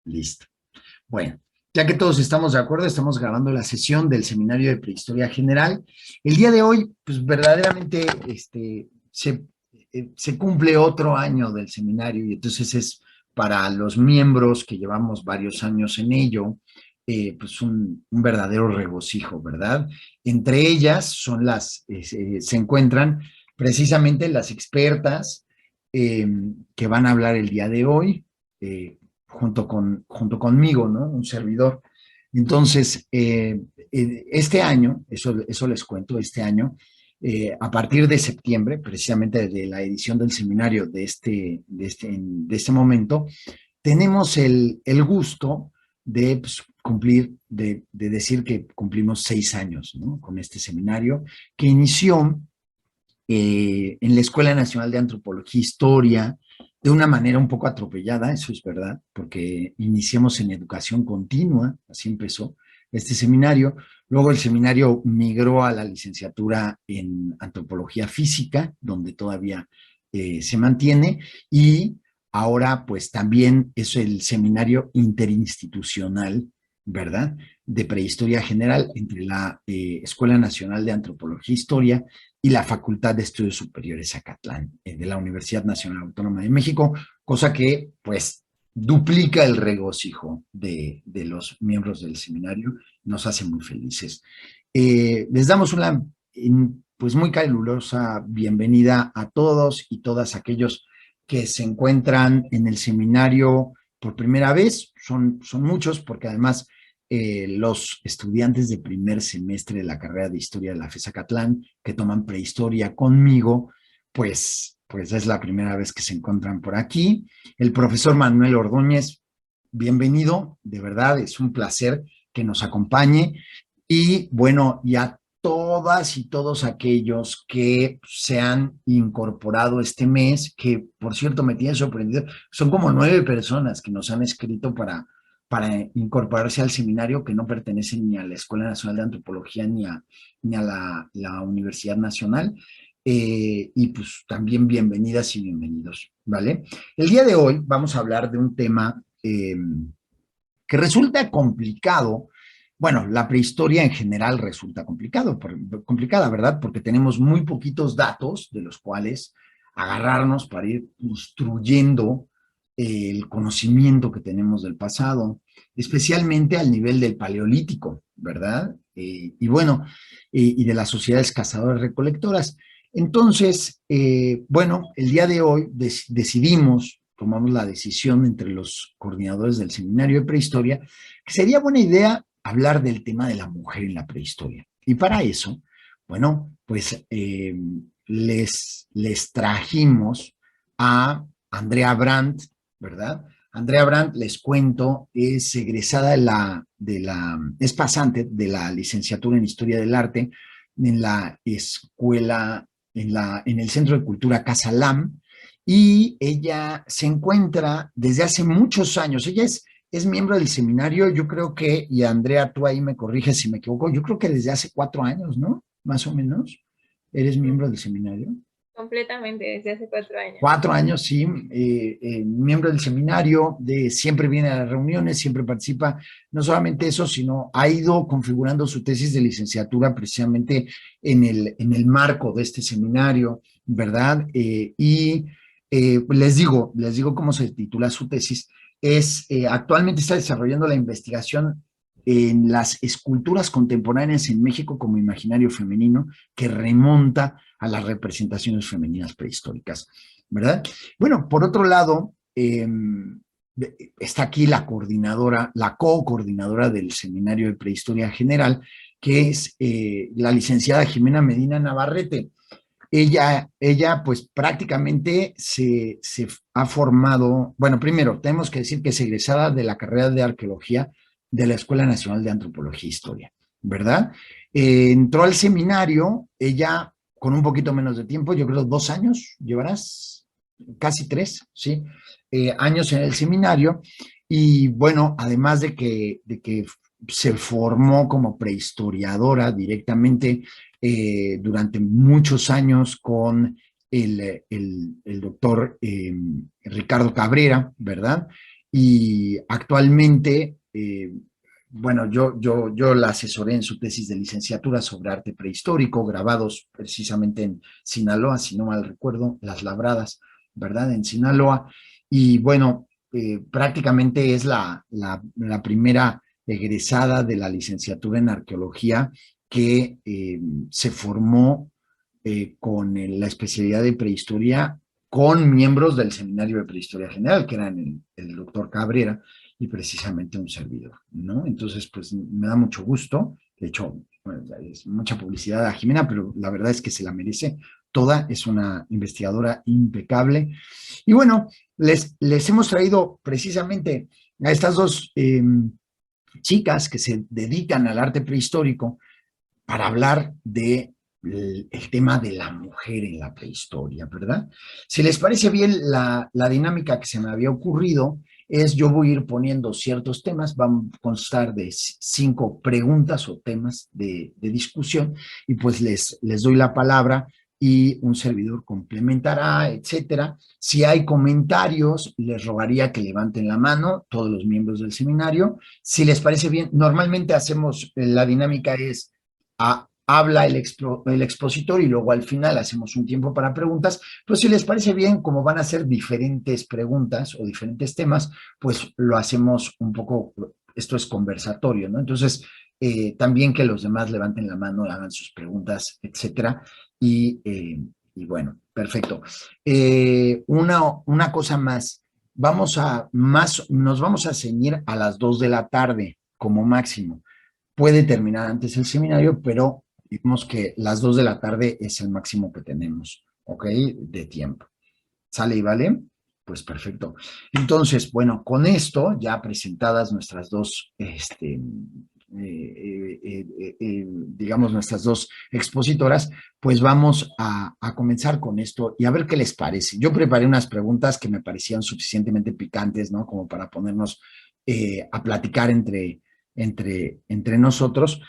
Listo. Bueno, ya que todos estamos de acuerdo, estamos grabando la sesión del Seminario de Prehistoria General. El día de hoy, pues verdaderamente se cumple otro año del seminario y entonces es para los miembros que llevamos varios años en ello, pues un verdadero regocijo, ¿verdad? Entre ellas se encuentran precisamente las expertas eh, que van a hablar el día de hoy. Junto conmigo, ¿no? Un servidor. Entonces, este año, eso les cuento, este año, a partir de septiembre, precisamente de la edición del seminario de este momento, tenemos el gusto de pues, cumplir, de decir que cumplimos 6 años, ¿no? Con este seminario que inició en la Escuela Nacional de Antropología e Historia, de una manera un poco atropellada, eso es verdad, porque iniciamos en educación continua, así empezó este seminario. Luego el seminario migró a la licenciatura en antropología física, donde todavía se mantiene, y ahora pues también es el seminario interinstitucional, ¿verdad? De prehistoria general entre la Escuela Nacional de Antropología e Historia y la Facultad de Estudios Superiores Acatlán, de la Universidad Nacional Autónoma de México, cosa que pues duplica el regocijo de los miembros del seminario, nos hace muy felices. Les damos una pues muy calurosa bienvenida a todos y todas aquellos que se encuentran en el seminario por primera vez, son muchos porque además los estudiantes de primer semestre de la carrera de Historia de la FES Acatlán que toman prehistoria conmigo, pues es la primera vez que se encuentran por aquí. El profesor Manuel Ordóñez, bienvenido, de verdad, es un placer que nos acompañe. Y bueno, y a todas y todos aquellos que se han incorporado este mes, que por cierto me tiene sorprendido, son como 9 personas que nos han escrito para incorporarse al seminario que no pertenecen ni a la Escuela Nacional de Antropología ni a la Universidad Nacional. Y pues también bienvenidas y bienvenidos, ¿vale? El día de hoy vamos a hablar de un tema que resulta complicado. Bueno, la prehistoria en general resulta complicada, ¿verdad? Porque tenemos muy poquitos datos de los cuales agarrarnos para ir construyendo el conocimiento que tenemos del pasado, especialmente al nivel del paleolítico, ¿verdad? Y bueno, y de las sociedades cazadoras-recolectoras. Entonces, bueno, el día de hoy tomamos la decisión entre los coordinadores del seminario de prehistoria, que sería buena idea hablar del tema de la mujer en la prehistoria. Y para eso, bueno, pues les trajimos a Andrea Brandt, ¿verdad? Andrea Brandt, les cuento, es egresada es pasante de la licenciatura en Historia del Arte en la escuela, en el Centro de Cultura Casa Lam, y ella se encuentra desde hace muchos años. Ella es miembro del seminario, yo creo que, y Andrea, tú ahí me corriges si me equivoco, yo creo que desde hace 4 años, ¿no? Más o menos, eres miembro del seminario. Completamente, desde hace 4 años. 4 años, sí, miembro del seminario, siempre viene a las reuniones, siempre participa, no solamente eso, sino ha ido configurando su tesis de licenciatura precisamente en el marco de este seminario, ¿verdad? Les digo cómo se titula su tesis, actualmente está desarrollando la investigación en las esculturas contemporáneas en México como imaginario femenino que remonta a las representaciones femeninas prehistóricas, ¿verdad? Bueno, por otro lado, está aquí la coordinadora, la co-coordinadora del Seminario de Prehistoria General, que es la licenciada Jimena Medina Navarrete. Ella pues prácticamente se ha formado, bueno, primero tenemos que decir que es egresada de la carrera de arqueología de la Escuela Nacional de Antropología e Historia, ¿verdad? Entró al seminario, ella con un poquito menos de tiempo, yo creo 2 años, llevarás casi 3, ¿sí? Años en el seminario, y bueno, además de que se formó como prehistoriadora directamente durante muchos años con el doctor Ricardo Cabrera, ¿verdad? y actualmente, bueno, yo la asesoré en su tesis de licenciatura sobre arte prehistórico, grabados precisamente en Sinaloa, si no mal recuerdo, Las Labradas, ¿verdad? En Sinaloa. Y bueno, prácticamente es la primera egresada de la licenciatura en arqueología que se formó con la especialidad de prehistoria con miembros del Seminario de Prehistoria General, que eran el doctor Cabrera y precisamente un servidor, ¿no? Entonces, pues me da mucho gusto. De hecho, bueno, es mucha publicidad a Jimena, pero la verdad es que se la merece toda. Es una investigadora impecable. Y bueno, les hemos traído precisamente a estas dos chicas que se dedican al arte prehistórico para hablar de el tema de la mujer en la prehistoria, ¿verdad? Si les parece bien, la dinámica que se me había ocurrido es yo voy a ir poniendo ciertos temas, van a constar de 5 preguntas o temas de discusión y pues les doy la palabra y un servidor complementará, etcétera. Si hay comentarios, les rogaría que levanten la mano todos los miembros del seminario. Si les parece bien, normalmente hacemos, la dinámica es habla el expositor y luego al final hacemos un tiempo para preguntas, pues si les parece bien, como van a ser diferentes preguntas o diferentes temas, pues lo hacemos un poco, esto es conversatorio, ¿no? Entonces, también que los demás levanten la mano, hagan sus preguntas, etcétera, y bueno, perfecto. Una cosa más, nos vamos a ceñir a las 2 de la tarde como máximo. Puede terminar antes el seminario, pero digamos que las 2 de la tarde es el máximo que tenemos, ¿ok? De tiempo. ¿Sale y vale? Pues perfecto. Entonces, bueno, con esto, ya presentadas nuestras dos, digamos, nuestras dos expositoras, pues vamos a comenzar con esto y a ver qué les parece. Yo preparé unas preguntas que me parecían suficientemente picantes, ¿no? Como para ponernos a platicar entre nosotros.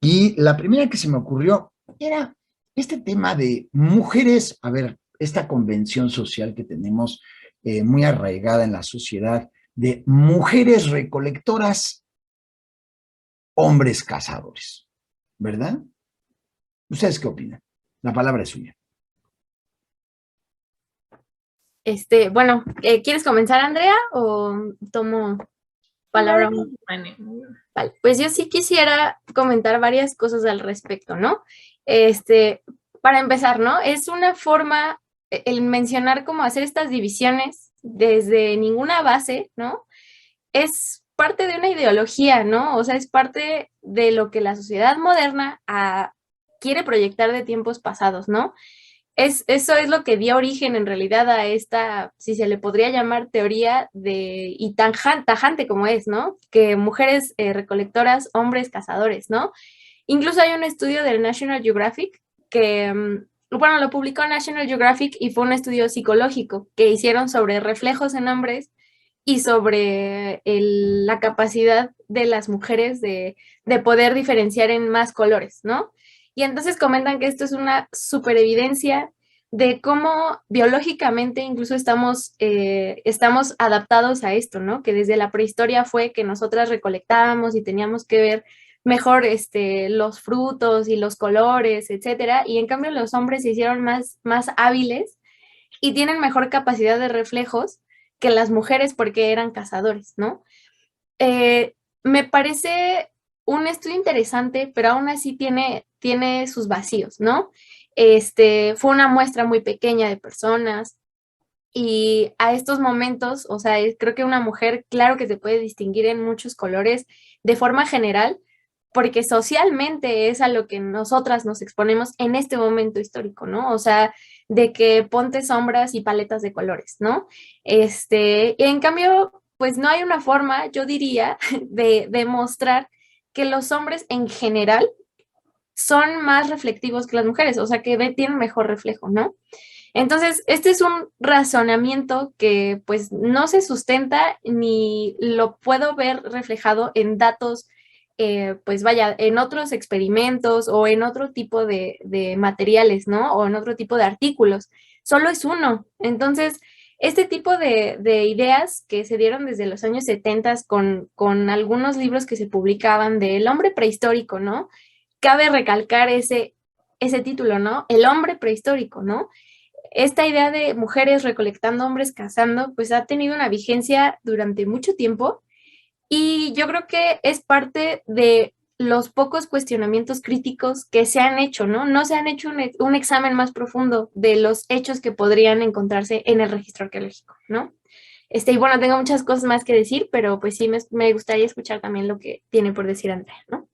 Y la primera que se me ocurrió era este tema de mujeres, a ver, esta convención social que tenemos muy arraigada en la sociedad de mujeres recolectoras, hombres cazadores, ¿verdad? ¿Ustedes qué opinan? La palabra es suya. Bueno, ¿quieres comenzar, Andrea, o tomo palabra? Vale, pues yo sí quisiera comentar varias cosas al respecto, ¿no? Para empezar, ¿no? Es una forma, el mencionar cómo hacer estas divisiones desde ninguna base, ¿no? Es parte de una ideología, ¿no? O sea, es parte de lo que la sociedad moderna quiere proyectar de tiempos pasados, ¿no? Eso es lo que dio origen en realidad a esta, si se le podría llamar teoría y tajante como es, ¿no? Que mujeres recolectoras, hombres cazadores, ¿no? Incluso hay un estudio del National Geographic bueno, lo publicó National Geographic y fue un estudio psicológico que hicieron sobre reflejos en hombres y sobre la capacidad de las mujeres de poder diferenciar en más colores, ¿no? Y entonces comentan que esto es una super evidencia de cómo biológicamente incluso estamos adaptados a esto, ¿no? Que desde la prehistoria fue que nosotras recolectábamos y teníamos que ver mejor los frutos y los colores, etcétera, y en cambio los hombres se hicieron más hábiles y tienen mejor capacidad de reflejos que las mujeres porque eran cazadores, ¿no? Me parece un estudio interesante, pero aún así tiene sus vacíos, ¿no? Fue una muestra muy pequeña de personas y a estos momentos, o sea, creo que una mujer, claro que se puede distinguir en muchos colores de forma general, porque socialmente es a lo que nosotras nos exponemos en este momento histórico, ¿no? O sea, de que ponte sombras y paletas de colores, ¿no? Y en cambio, pues no hay una forma, yo diría, de demostrar que los hombres en general son más reflectivos que las mujeres, o sea, que tienen mejor reflejo, ¿no? Entonces, este es un razonamiento que pues no se sustenta ni lo puedo ver reflejado en datos, pues vaya, en otros experimentos o en otro tipo de materiales, ¿no? O en otro tipo de artículos. Solo es uno. Entonces, este tipo de ideas que se dieron desde los años 70 con algunos libros que se publicaban del hombre prehistórico, ¿no? Cabe recalcar ese título, ¿no? El hombre prehistórico, ¿no? Esta idea de mujeres recolectando, hombres cazando, pues ha tenido una vigencia durante mucho tiempo y yo creo que es parte de los pocos cuestionamientos críticos que se han hecho, ¿no? No se han hecho un examen más profundo de los hechos que podrían encontrarse en el registro arqueológico, ¿no? Y bueno, tengo muchas cosas más que decir, pero pues sí me gustaría escuchar también lo que tiene por decir Andrea, ¿no?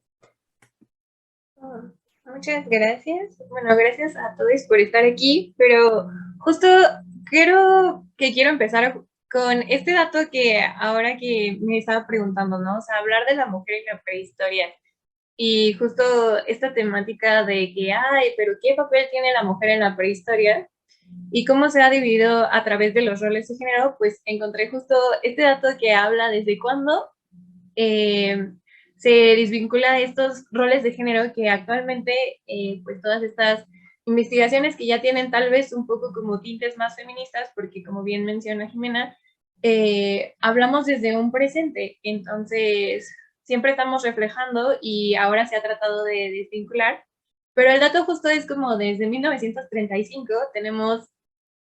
Muchas gracias. Bueno, gracias a todos por estar aquí, pero justo quiero empezar con este dato que ahora que me estaba preguntando, ¿no? O sea, hablar de la mujer en la prehistoria y justo esta temática de que, ay, pero ¿qué papel tiene la mujer en la prehistoria? Y cómo se ha dividido a través de los roles de género, pues encontré justo este dato que habla desde cuándo se desvincula estos roles de género que actualmente, pues todas estas investigaciones que ya tienen tal vez un poco como tintes más feministas, porque como bien menciona Jimena, hablamos desde un presente, entonces siempre estamos reflejando y ahora se ha tratado de desvincular, pero el dato justo es como desde 1935 tenemos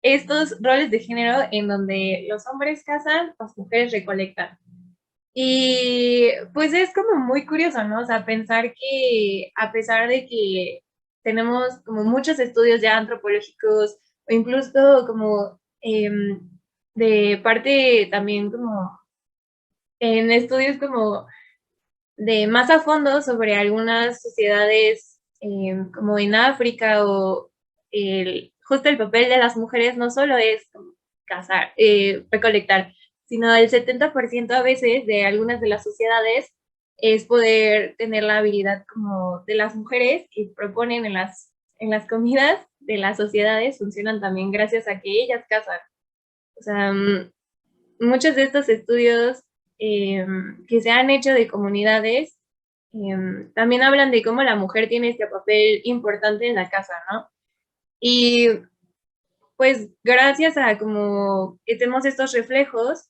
estos roles de género en donde los hombres cazan, las mujeres recolectan. Y pues es como muy curioso, ¿no? O sea, pensar que a pesar de que tenemos como muchos estudios ya antropológicos o incluso como de parte también como en estudios como de más a fondo sobre algunas sociedades como en África o justo el papel de las mujeres no solo es cazar, recolectar, sino el 70% a veces de algunas de las sociedades es poder tener la habilidad como de las mujeres que proponen en las comidas de las sociedades funcionan también gracias a que ellas cazan. O sea, muchos de estos estudios que se han hecho de comunidades también hablan de cómo la mujer tiene este papel importante en la casa, ¿no? Y pues gracias a como que tenemos estos reflejos,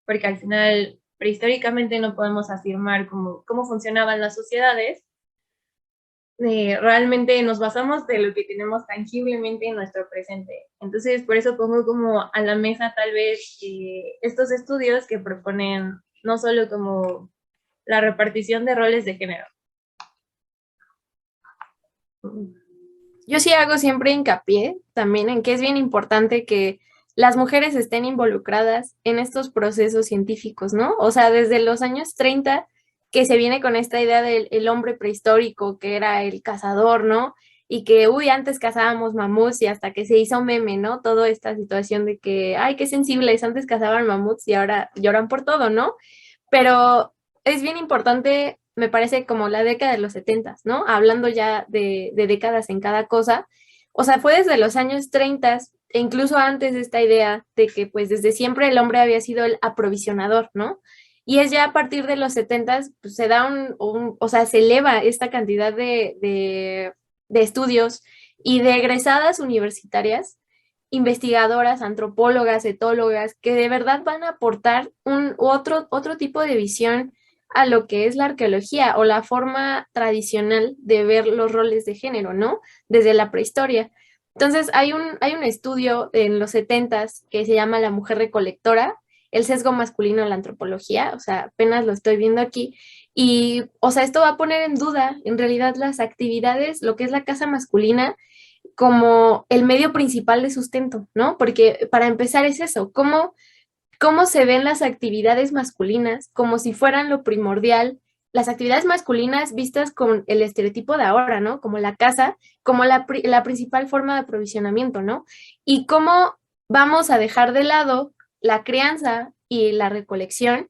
porque al final prehistóricamente no podemos afirmar cómo funcionaban las sociedades, realmente nos basamos de lo que tenemos tangiblemente en nuestro presente. Entonces, por eso pongo como a la mesa tal vez estos estudios que proponen no solo como la repartición de roles de género. Yo sí hago siempre hincapié también en que es bien importante que las mujeres estén involucradas en estos procesos científicos, ¿no? O sea, desde los años 30 que se viene con esta idea del hombre prehistórico, que era el cazador, ¿no? Y que, antes cazábamos mamuts y hasta que se hizo meme, ¿no? Toda esta situación de que, ay, qué sensibles, antes cazaban mamuts y ahora lloran por todo, ¿no? Pero es bien importante, me parece, como la década de los 70, ¿no? Hablando ya de décadas en cada cosa. O sea, fue desde los años 30 e incluso antes de esta idea de que pues desde siempre el hombre había sido el aprovisionador, ¿no? Y es ya a partir de los 70 pues se da o sea, se eleva esta cantidad de estudios y de egresadas universitarias, investigadoras, antropólogas, etólogas, que de verdad van a aportar otro tipo de visión a lo que es la arqueología o la forma tradicional de ver los roles de género, ¿no? Desde la prehistoria. Entonces, hay un estudio en los 70s que se llama La mujer recolectora, el sesgo masculino en la antropología, o sea, apenas lo estoy viendo aquí, y, o sea, esto va a poner en duda, en realidad, las actividades, lo que es la caza masculina, como el medio principal de sustento, ¿no? Porque para empezar es eso, ¿cómo se ven las actividades masculinas como si fueran lo primordial, las actividades masculinas vistas con el estereotipo de ahora, ¿no? Como la caza, como la principal forma de aprovisionamiento, ¿no? Y cómo vamos a dejar de lado la crianza y la recolección,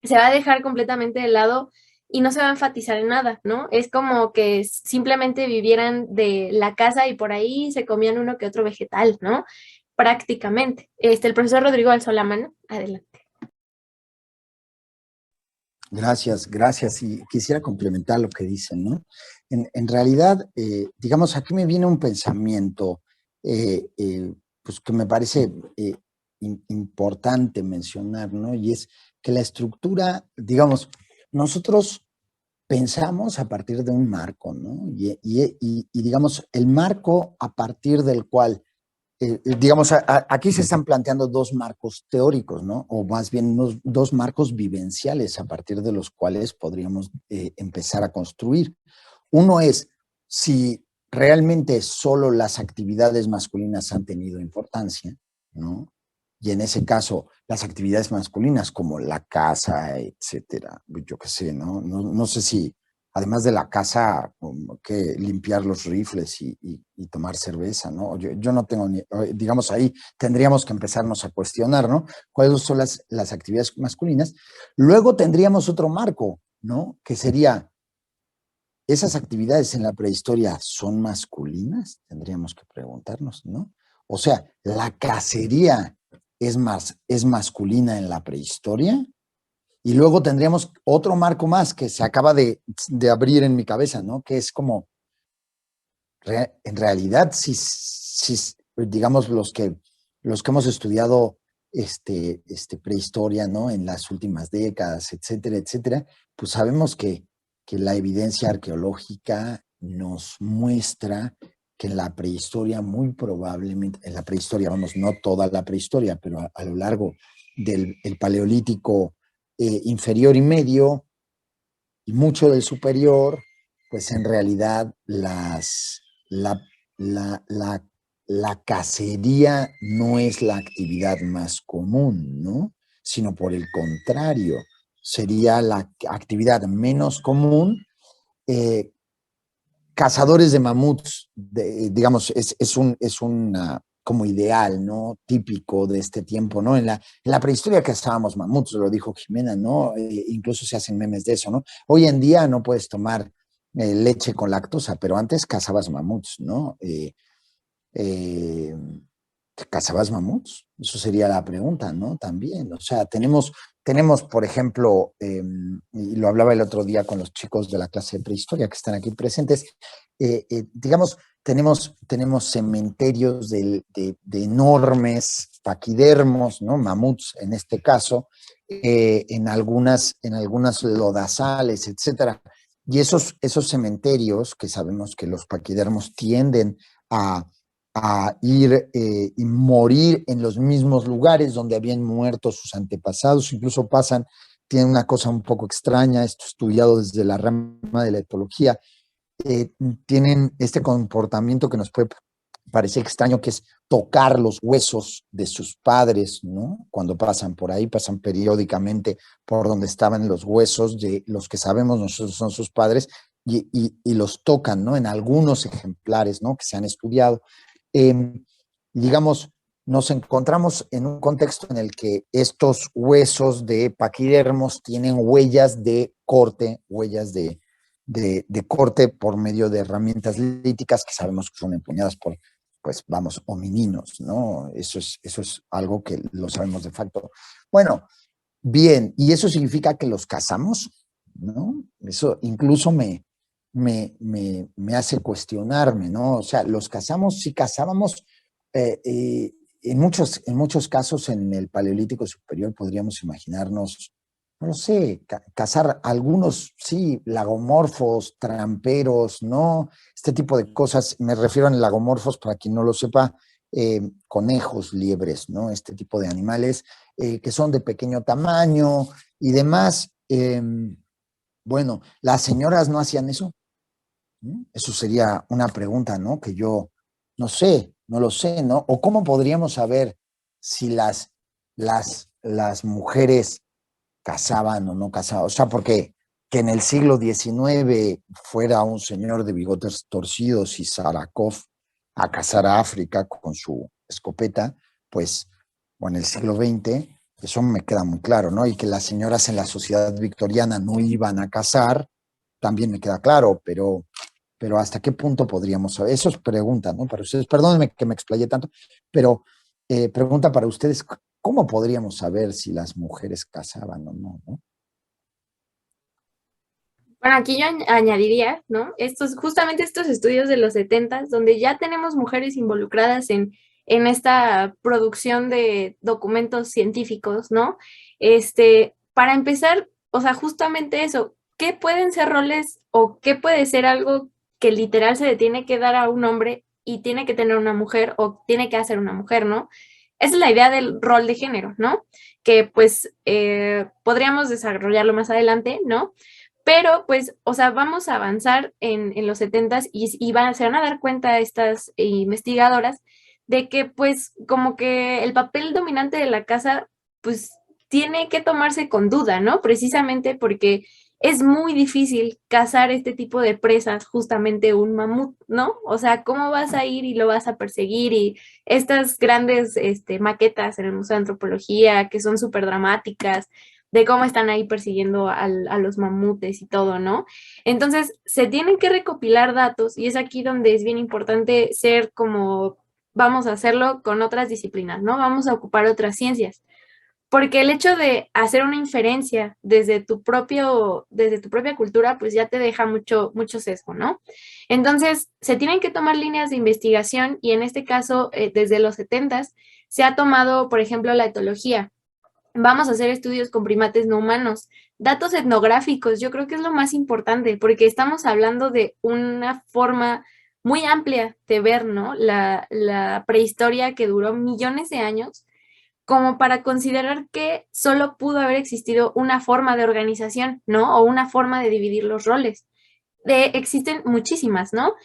se va a dejar completamente de lado y no se va a enfatizar en nada, ¿no? Es como que simplemente vivieran de la caza y por ahí se comían uno que otro vegetal, ¿no? Prácticamente. El profesor Rodrigo alzó la mano. Adelante. Gracias. Y quisiera complementar lo que dicen, ¿no? En realidad, digamos, aquí me viene un pensamiento, pues que me parece importante mencionar, ¿no? Y es que la estructura, digamos, nosotros pensamos a partir de un marco, ¿no? Y digamos, el marco a partir del cual, digamos, aquí se están planteando dos marcos teóricos, ¿no? O más bien dos marcos vivenciales a partir de los cuales podríamos empezar a construir. Uno es si realmente solo las actividades masculinas han tenido importancia, ¿no? Y en ese caso, las actividades masculinas como la caza, etcétera, yo qué sé, ¿no? No sé si, además de la caza, como que limpiar los rifles y tomar cerveza, ¿no? Yo no tengo ni, digamos, ahí tendríamos que empezarnos a cuestionar, ¿no? ¿Cuáles son las actividades masculinas? Luego tendríamos otro marco, ¿no? Que sería, ¿esas actividades en la prehistoria son masculinas? Tendríamos que preguntarnos, ¿no? O sea, ¿la cacería es masculina en la prehistoria? Y luego tendríamos otro marco más que se acaba de abrir en mi cabeza, ¿no? Que es como, en realidad, si digamos, los que hemos estudiado prehistoria, ¿no? En las últimas décadas, etcétera, etcétera, pues sabemos que la evidencia arqueológica nos muestra que en la prehistoria, muy probablemente, en la prehistoria, vamos, no toda la prehistoria, pero a lo largo del paleolítico inferior y medio y mucho del superior, pues en realidad la, la, la, la cacería no es la actividad más común, ¿no? Sino por el contrario, sería la actividad menos común. Cazadores de mamuts, digamos, es un como ideal, ¿no? Típico de este tiempo, ¿no? En la prehistoria cazábamos mamuts, lo dijo Jimena, ¿no? Incluso se hacen memes de eso, ¿no? Hoy en día no puedes tomar leche con lactosa, pero antes cazabas mamuts, ¿no? Eh, ¿Cazabas mamuts? Eso sería la pregunta, ¿no? También, o sea, tenemos por ejemplo, y lo hablaba el otro día con los chicos de la clase de prehistoria que están aquí presentes, digamos, tenemos cementerios de enormes paquidermos, ¿no? Mamuts en este caso, en algunas lodazales, etcétera. Y esos cementerios, que sabemos que los paquidermos tienden a ir y morir en los mismos lugares donde habían muerto sus antepasados, incluso tienen una cosa un poco extraña, esto estudiado desde la rama de la etología, tienen este comportamiento que nos puede parecer extraño, que es tocar los huesos de sus padres, ¿no? Cuando pasan por ahí, pasan periódicamente por donde estaban los huesos de los que sabemos nosotros son sus padres y los tocan, ¿no? En algunos ejemplares, ¿no? Que se han estudiado. Digamos, nos encontramos en un contexto en el que estos huesos de paquidermos tienen huellas de corte, huellas de corte por medio de herramientas líticas que sabemos que son empuñadas por, pues vamos, homininos, ¿no? Eso es algo que lo sabemos de facto. Bueno, bien, y eso significa que los cazamos, ¿no? Eso incluso me hace cuestionarme, ¿no? O sea, los cazamos, si cazábamos, en muchos casos en el Paleolítico Superior podríamos imaginarnos, no lo sé, cazar algunos, sí, lagomorfos, tramperos, ¿no? Este tipo de cosas, me refiero a lagomorfos, para quien no lo sepa, conejos, liebres, ¿no? Este tipo de animales que son de pequeño tamaño y demás. Bueno, ¿las señoras no hacían eso? ¿Mm? Eso sería una pregunta, ¿no? Que yo no sé, no lo sé, ¿no? O cómo podríamos saber si las mujeres cazaban o no cazaban. O sea, porque que en el siglo XIX fuera un señor de bigotes torcidos y Sarakov a cazar a África con su escopeta, pues, o en el siglo XX, eso me queda muy claro, ¿no? Y que las señoras en la sociedad victoriana no iban a cazar, también me queda claro, pero ¿hasta qué punto podríamos saber? Eso es pregunta, ¿no? Para ustedes, perdónenme que me explayé tanto, pero pregunta para ustedes, ¿cómo podríamos saber si las mujeres cazaban o no, no? Bueno, aquí yo añadiría, ¿no? Justamente estos estudios de los 70, donde ya tenemos mujeres involucradas en en esta producción de documentos científicos, ¿no? Para empezar, o sea, justamente eso, ¿qué pueden ser roles o qué puede ser algo que literal se le tiene que dar a un hombre y tiene que tener una mujer o tiene que hacer una mujer, ¿no? Esa es la idea del rol de género, ¿no? Que pues podríamos desarrollarlo más adelante, ¿no? Pero pues, o sea, vamos a avanzar en los 70s se van a dar cuenta estas investigadoras de que pues como que el papel dominante de la casa pues tiene que tomarse con duda, ¿no? Precisamente porque es muy difícil cazar este tipo de presas, justamente un mamut, ¿no? O sea, ¿cómo vas a ir y lo vas a perseguir? Y estas grandes maquetas en el Museo de Antropología que son súper dramáticas, de cómo están ahí persiguiendo a los mamutes y todo, ¿no? Entonces, se tienen que recopilar datos y es aquí donde es bien importante ser como, vamos a hacerlo con otras disciplinas, ¿no? Vamos a ocupar otras ciencias. Porque el hecho de hacer una inferencia desde tu propia cultura, pues ya te deja mucho, mucho sesgo, ¿no? Entonces, se tienen que tomar líneas de investigación y en este caso, desde los 70s, se ha tomado, por ejemplo, la etología. Vamos a hacer estudios con primates no humanos. Datos etnográficos, yo creo que es lo más importante, porque estamos hablando de una forma muy amplia de ver, ¿no? La prehistoria que duró millones de años como para considerar que solo pudo haber existido una forma de organización, ¿no? O una forma de dividir los roles. Existen muchísimas, ¿no?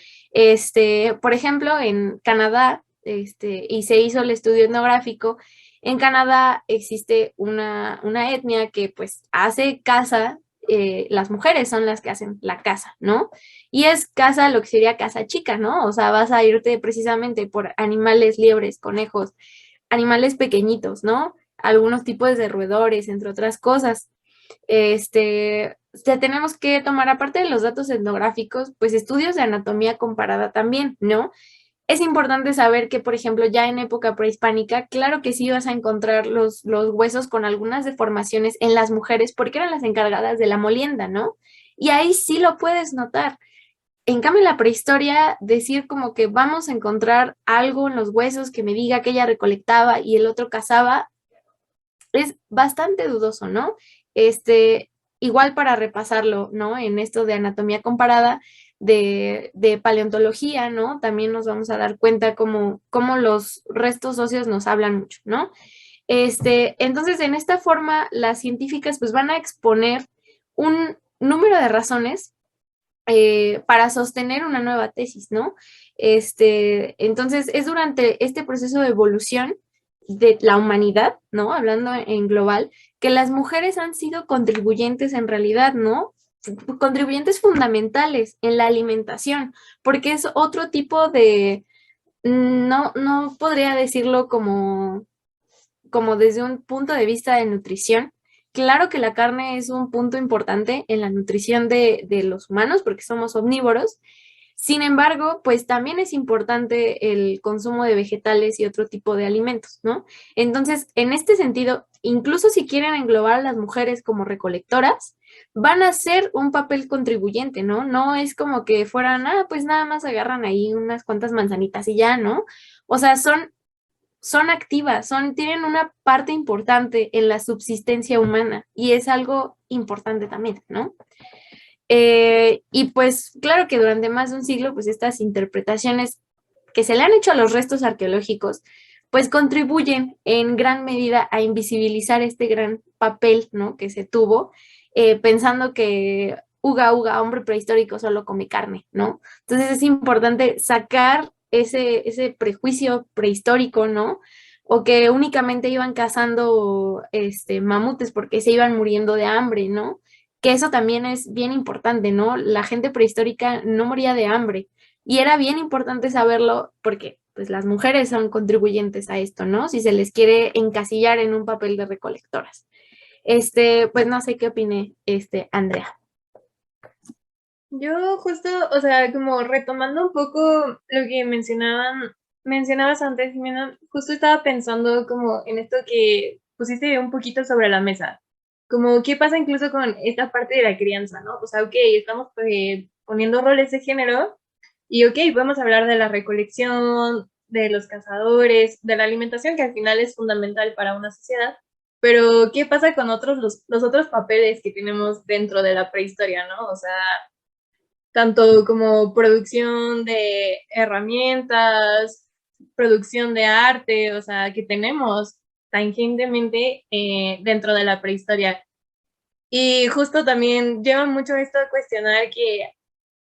Por ejemplo, en Canadá, y se hizo el estudio etnográfico, en Canadá existe una etnia que pues hace caza, las mujeres son las que hacen la caza, ¿no? Y es caza, lo que sería caza chica, ¿no? O sea, vas a irte precisamente por animales, liebres, conejos, animales pequeñitos, ¿no? Algunos tipos de roedores, entre otras cosas. Tenemos que tomar, aparte de los datos etnográficos, pues estudios de anatomía comparada también, ¿no? Es importante saber que, por ejemplo, ya en época prehispánica, claro que sí vas a encontrar los huesos con algunas deformaciones en las mujeres porque eran las encargadas de la molienda, ¿no? Y ahí sí lo puedes notar. En cambio, en la prehistoria, decir como que vamos a encontrar algo en los huesos que me diga que ella recolectaba y el otro cazaba, es bastante dudoso, ¿no? Igual para repasarlo, ¿no? En esto de anatomía comparada, de paleontología, ¿no? También nos vamos a dar cuenta cómo los restos óseos nos hablan mucho, ¿no? Entonces, en esta forma, las científicas pues van a exponer un número de razones para sostener una nueva tesis, ¿no? Entonces, es durante este proceso de evolución de la humanidad, ¿no? Hablando en global, que las mujeres han sido contribuyentes en realidad, ¿no? Contribuyentes fundamentales en la alimentación, porque es otro tipo de, no podría decirlo como desde un punto de vista de nutrición. Claro que la carne es un punto importante en la nutrición de los humanos porque somos omnívoros. Sin embargo, pues también es importante el consumo de vegetales y otro tipo de alimentos, ¿no? Entonces, en este sentido, incluso si quieren englobar a las mujeres como recolectoras, van a ser un papel contribuyente, ¿no? No es como que fueran, pues nada más agarran ahí unas cuantas manzanitas y ya, ¿no? O sea, son activas, tienen una parte importante en la subsistencia humana y es algo importante también, ¿no? Y pues claro que durante más de un siglo, pues estas interpretaciones que se le han hecho a los restos arqueológicos, pues contribuyen en gran medida a invisibilizar este gran papel, ¿no? Que se tuvo, pensando que uga, uga, hombre prehistórico solo come carne, ¿no? Entonces es importante sacar ese prejuicio prehistórico, ¿no? O que únicamente iban cazando mamutes porque se iban muriendo de hambre, ¿no? Que eso también es bien importante, ¿no? La gente prehistórica no moría de hambre y era bien importante saberlo porque pues las mujeres son contribuyentes a esto, ¿no? Si se les quiere encasillar en un papel de recolectoras. Pues no sé qué opine Andrea. Yo justo, o sea, como retomando un poco lo que mencionabas antes, Jimena, justo estaba pensando como en esto que pusiste un poquito sobre la mesa, como qué pasa incluso con esta parte de la crianza, ¿no? O sea, ok, estamos poniendo roles de género y ok, podemos hablar de la recolección, de los cazadores, de la alimentación, que al final es fundamental para una sociedad, pero ¿qué pasa con los otros papeles que tenemos dentro de la prehistoria, ¿no? O sea, tanto como producción de herramientas, producción de arte, o sea, que tenemos tangentemente dentro de la prehistoria. Y justo también lleva mucho esto a cuestionar que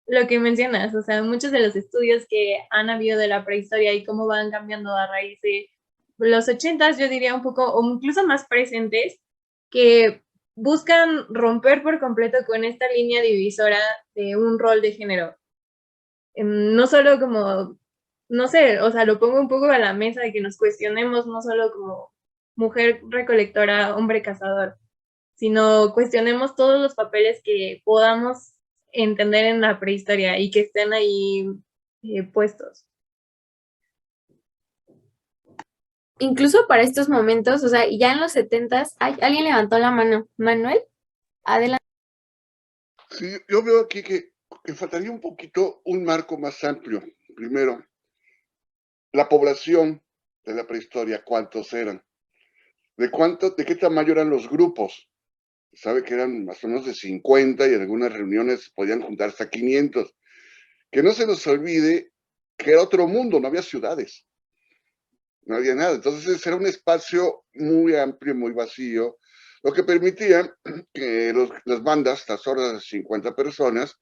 lo que mencionas, o sea, muchos de los estudios que han habido de la prehistoria y cómo van cambiando a raíz de los 80s, yo diría un poco, o incluso más presentes, que buscan romper por completo con esta línea divisora de un rol de género. No solo como, no sé, o sea, lo pongo un poco a la mesa de que nos cuestionemos, no solo como mujer recolectora, hombre cazador, sino cuestionemos todos los papeles que podamos entender en la prehistoria y que estén ahí puestos. Incluso para estos momentos, o sea, ya en los 70s, alguien levantó la mano. Manuel, adelante. Sí, yo veo aquí que faltaría un poquito un marco más amplio. Primero, la población de la prehistoria, ¿cuántos eran? ¿De qué tamaño eran los grupos? Sabe que eran más o menos de 50 y en algunas reuniones podían juntar hasta 500. Que no se nos olvide que era otro mundo, no había ciudades, no había nada. Entonces era un espacio muy amplio, muy vacío, lo que permitía que las bandas, las hordas de 50 personas,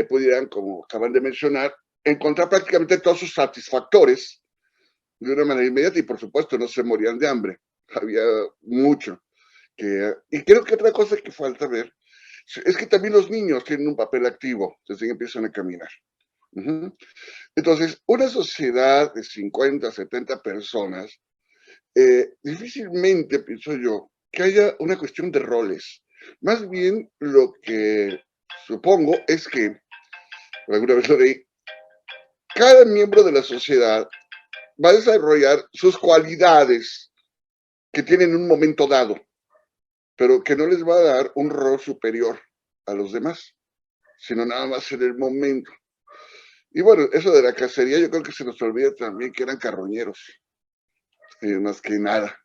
pudieran, como acaban de mencionar, encontrar prácticamente todos sus satisfactores de una manera inmediata y por supuesto no se morían de hambre. Había mucho. Y creo que otra cosa que falta ver es que también los niños tienen un papel activo desde que empiezan a caminar. Uh-huh. Entonces, una sociedad de 50, 70 personas, difícilmente, pienso yo, que haya una cuestión de roles. Más bien lo que supongo es que, alguna vez lo leí, cada miembro de la sociedad va a desarrollar sus cualidades que tienen un momento dado, pero que no les va a dar un rol superior a los demás, sino nada más en el momento. Y bueno, eso de la cacería, yo creo que se nos olvida también que eran carroñeros, más que nada.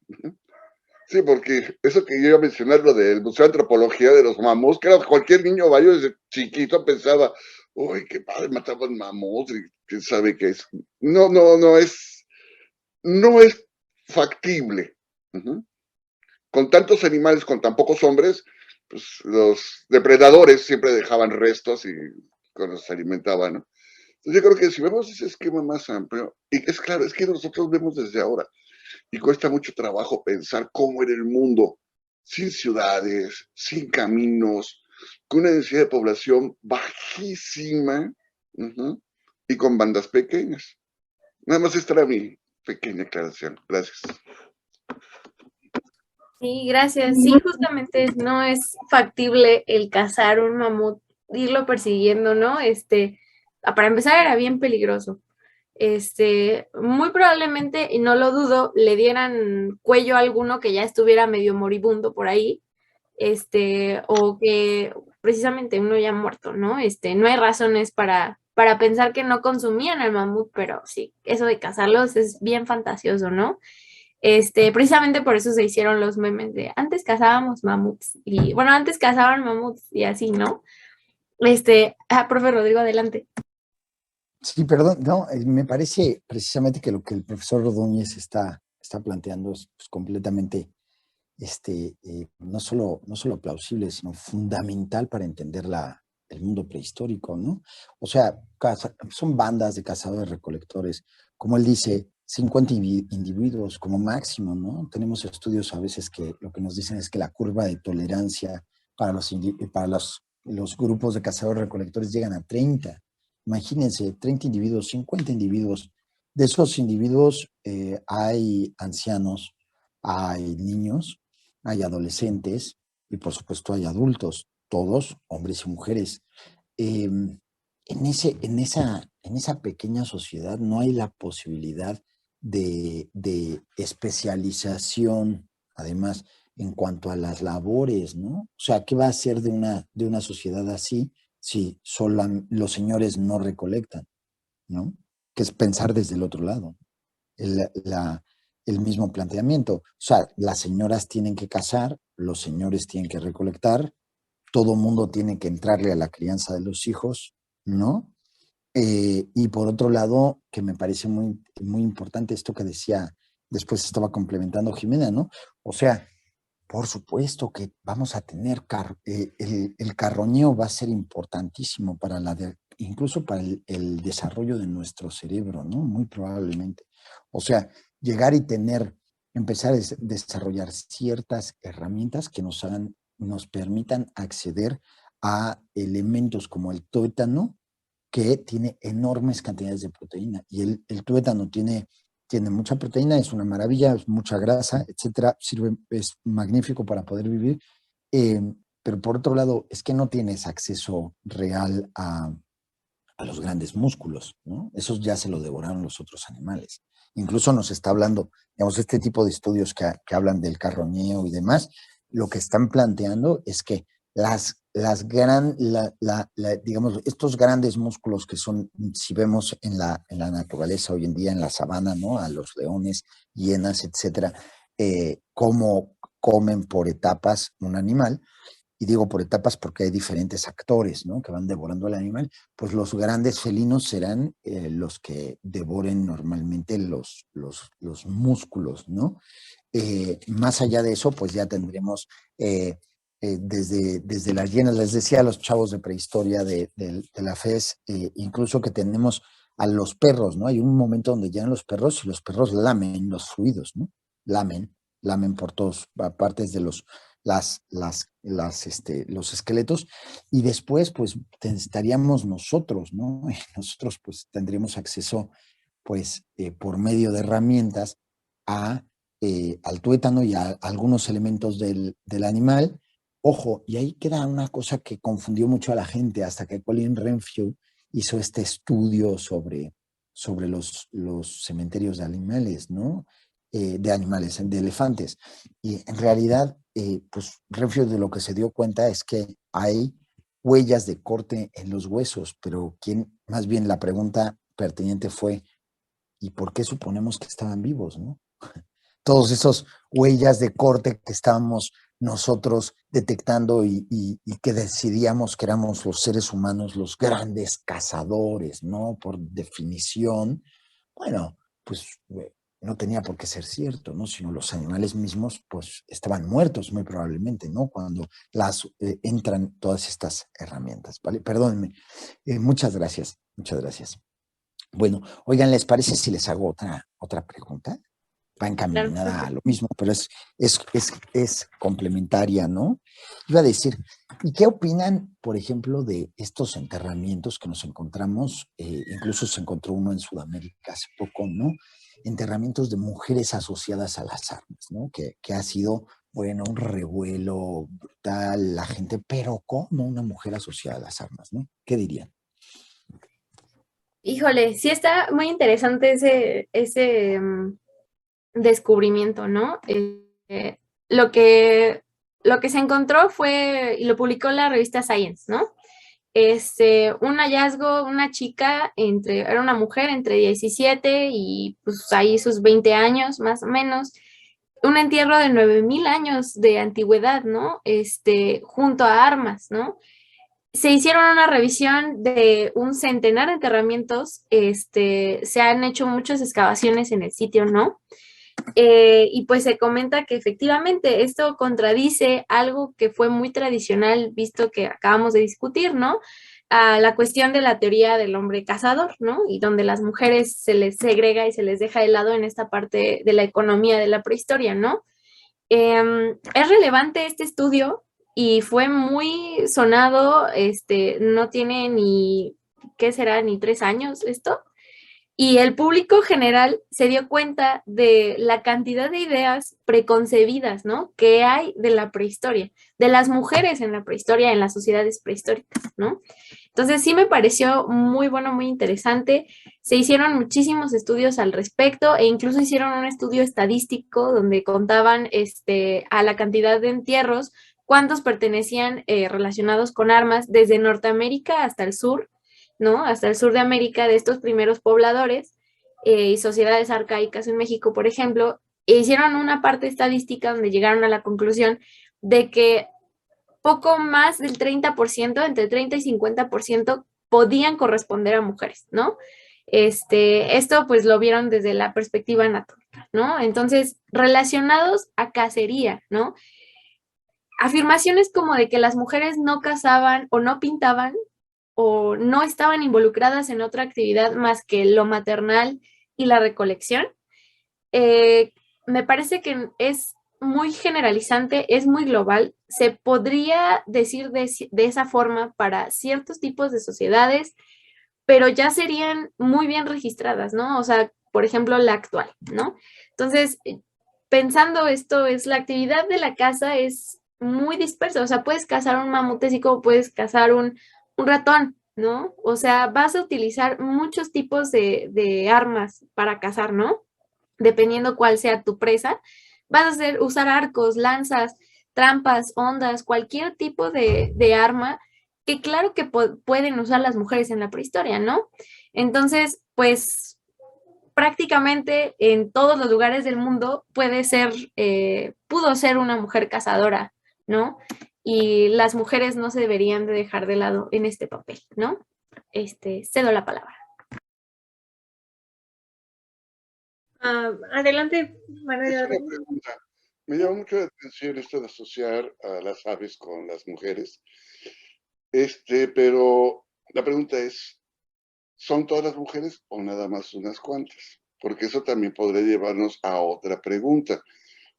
Sí, porque eso que yo iba a mencionar, lo del Museo de Antropología de los mamuts, que era cualquier niño vaya desde chiquito pensaba, uy, qué padre, mataban mamuts, y quién sabe qué es. No es factible. Uh-huh. Con tantos animales, con tan pocos hombres, pues los depredadores siempre dejaban restos y con los se alimentaban, ¿no? Entonces yo creo que si vemos ese esquema más amplio, y es claro, es que nosotros vemos desde ahora, y cuesta mucho trabajo pensar cómo era el mundo sin ciudades, sin caminos, con una densidad de población bajísima, uh-huh, y con bandas pequeñas. Nada más esta era mi pequeña aclaración. Gracias. Sí, gracias. Sí, justamente no es factible el cazar un mamut, irlo persiguiendo, ¿no? Para empezar era bien peligroso. Muy probablemente, y no lo dudo, le dieran cuello a alguno que ya estuviera medio moribundo por ahí, o que precisamente uno ya muerto, ¿no? No hay razones para pensar que no consumían el mamut, pero sí, eso de cazarlos es bien fantasioso, ¿no? Precisamente por eso se hicieron los memes de antes cazábamos mamuts y bueno, antes cazaban mamuts y así, ¿no? Profe Rodrigo, adelante. Sí, perdón, no, me parece precisamente que lo que el profesor Ordóñez está planteando es pues, completamente no solo plausible, sino fundamental para entender el mundo prehistórico, ¿no? O sea, son bandas de cazadores-recolectores, como él dice, 50 individuos como máximo, ¿no? Tenemos estudios a veces que lo que nos dicen es que la curva de tolerancia para los grupos de cazadores-recolectores llegan a 30. Imagínense, 30 individuos, 50 individuos. De esos individuos hay ancianos, hay niños, hay adolescentes y por supuesto hay adultos, todos hombres y mujeres. En esa pequeña sociedad no hay la posibilidad de especialización, además, en cuanto a las labores, ¿no? O sea, ¿qué va a hacer de una sociedad así si solo los señores no recolectan, ¿no? Que es pensar desde el otro lado. el, el mismo planteamiento. O sea, las señoras tienen que cazar, los señores tienen que recolectar, todo mundo tiene que entrarle a la crianza de los hijos, ¿no? Y por otro lado, que me parece muy, muy importante esto que decía, después estaba complementando Jimena, ¿no? O sea, por supuesto que vamos a tener, el carroñeo va a ser importantísimo para incluso para el desarrollo de nuestro cerebro, ¿no? Muy probablemente. O sea, llegar y empezar a desarrollar ciertas herramientas que nos permitan acceder a elementos como el tuétano, que tiene enormes cantidades de proteína. Y el tuétano tiene mucha proteína, es una maravilla, es mucha grasa, etcétera, es magnífico para poder vivir. Eh, pero por otro lado, es que no tienes acceso real a los grandes músculos, ¿no? Esos ya se lo devoraron los otros animales. Incluso nos está hablando, digamos, este tipo de estudios que hablan del carroñeo y demás, lo que están planteando es que digamos, estos grandes músculos que son, si vemos en la naturaleza hoy en día, en la sabana, ¿no? A los leones, hienas, etcétera, cómo comen por etapas un animal, y digo por etapas porque hay diferentes actores, ¿no? Que van devorando al animal, pues los grandes felinos serán los que devoren normalmente los músculos, ¿no? Más allá de eso, pues ya tendremos desde las hienas, les decía a los chavos de prehistoria de la FES, incluso que tenemos a los perros, ¿no? Hay un momento donde llegan los perros y los perros lamen los fluidos, ¿no? Lamen por todas partes de los esqueletos, y después pues estaríamos nosotros, ¿no? Y nosotros pues tendríamos acceso pues por medio de herramientas al tuétano y a algunos elementos del animal. Ojo, y ahí queda una cosa que confundió mucho a la gente hasta que Colin Renfrew hizo este estudio sobre los cementerios de animales, ¿no? De elefantes. Y en realidad, pues Renfrew de lo que se dio cuenta es que hay huellas de corte en los huesos, pero más bien la pregunta pertinente fue, ¿y por qué suponemos que estaban vivos, no? Todos esos huellas de corte que estábamos nosotros detectando y que decidíamos que éramos los seres humanos los grandes cazadores, ¿no? Por definición, bueno, pues no tenía por qué ser cierto, ¿no? Sino los animales mismos, pues estaban muertos muy probablemente, ¿no? Cuando entran todas estas herramientas, ¿vale? Perdónenme. Muchas gracias, muchas gracias. Bueno, oigan, ¿les parece si les hago otra pregunta? Va encaminada a lo mismo, pero es complementaria, ¿no? Iba a decir, ¿y qué opinan, por ejemplo, de estos enterramientos que nos encontramos? Incluso se encontró uno en Sudamérica hace poco, ¿no? Enterramientos de mujeres asociadas a las armas, ¿no? Que ha sido, bueno, un revuelo brutal, la gente, pero ¿cómo una mujer asociada a las armas, ¿no? ¿Qué dirían? Híjole, sí está muy interesante ese descubrimiento, ¿no? Lo que se encontró fue, y lo publicó la revista Science, ¿no? Un hallazgo, una chica, era una mujer entre 17 y pues ahí sus 20 años, más o menos, un entierro de 9,000 años de antigüedad, ¿no? Junto a armas, ¿no? Se hicieron una revisión de un centenar de enterramientos, se han hecho muchas excavaciones en el sitio, ¿no? Y pues se comenta que efectivamente esto contradice algo que fue muy tradicional, visto que acabamos de discutir, ¿no? A la cuestión de la teoría del hombre cazador, ¿no? Y donde las mujeres se les segrega y se les deja de lado en esta parte de la economía de la prehistoria, ¿no? Es relevante este estudio y fue muy sonado, no tiene ni, ¿qué será? Ni 3 años esto. Y el público general se dio cuenta de la cantidad de ideas preconcebidas, ¿no? Que hay de la prehistoria, de las mujeres en la prehistoria, en las sociedades prehistóricas, ¿no? Entonces sí me pareció muy bueno, muy interesante. Se hicieron muchísimos estudios al respecto e incluso hicieron un estudio estadístico donde contaban a la cantidad de entierros, cuántos pertenecían relacionados con armas desde Norteamérica hasta el sur, ¿no? Hasta el sur de América, de estos primeros pobladores, y sociedades arcaicas en México, por ejemplo, hicieron una parte estadística donde llegaron a la conclusión de que poco más del 30%, entre 30 y 50%, podían corresponder a mujeres, ¿no? Esto pues lo vieron desde la perspectiva anatómica, ¿no? Entonces, relacionados a cacería, ¿no? Afirmaciones como de que las mujeres no cazaban o no pintaban o no estaban involucradas en otra actividad más que lo maternal y la recolección, me parece que es muy generalizante, es muy global. Se podría decir de esa forma para ciertos tipos de sociedades, pero ya serían muy bien registradas, ¿no? O sea, por ejemplo, la actual, ¿no? Entonces, pensando esto, es la actividad de la caza es muy dispersa, o sea, puedes cazar un mamutésico, puedes cazar un ratón, ¿no? O sea, vas a utilizar muchos tipos de armas para cazar, ¿no? Dependiendo cuál sea tu presa, vas a usar arcos, lanzas, trampas, ondas, cualquier tipo de arma que claro que pueden usar las mujeres en la prehistoria, ¿no? Entonces, pues prácticamente en todos los lugares del mundo pudo ser una mujer cazadora, ¿no? Y las mujeres no se deberían de dejar de lado en este papel, ¿no? Cedo la palabra. Adelante, Es Manuel. una pregunta. Me llama mucho la atención esto de asociar a las aves con las mujeres. Pero la pregunta es, ¿son todas las mujeres o nada más unas cuantas? Porque eso también podría llevarnos a otra pregunta.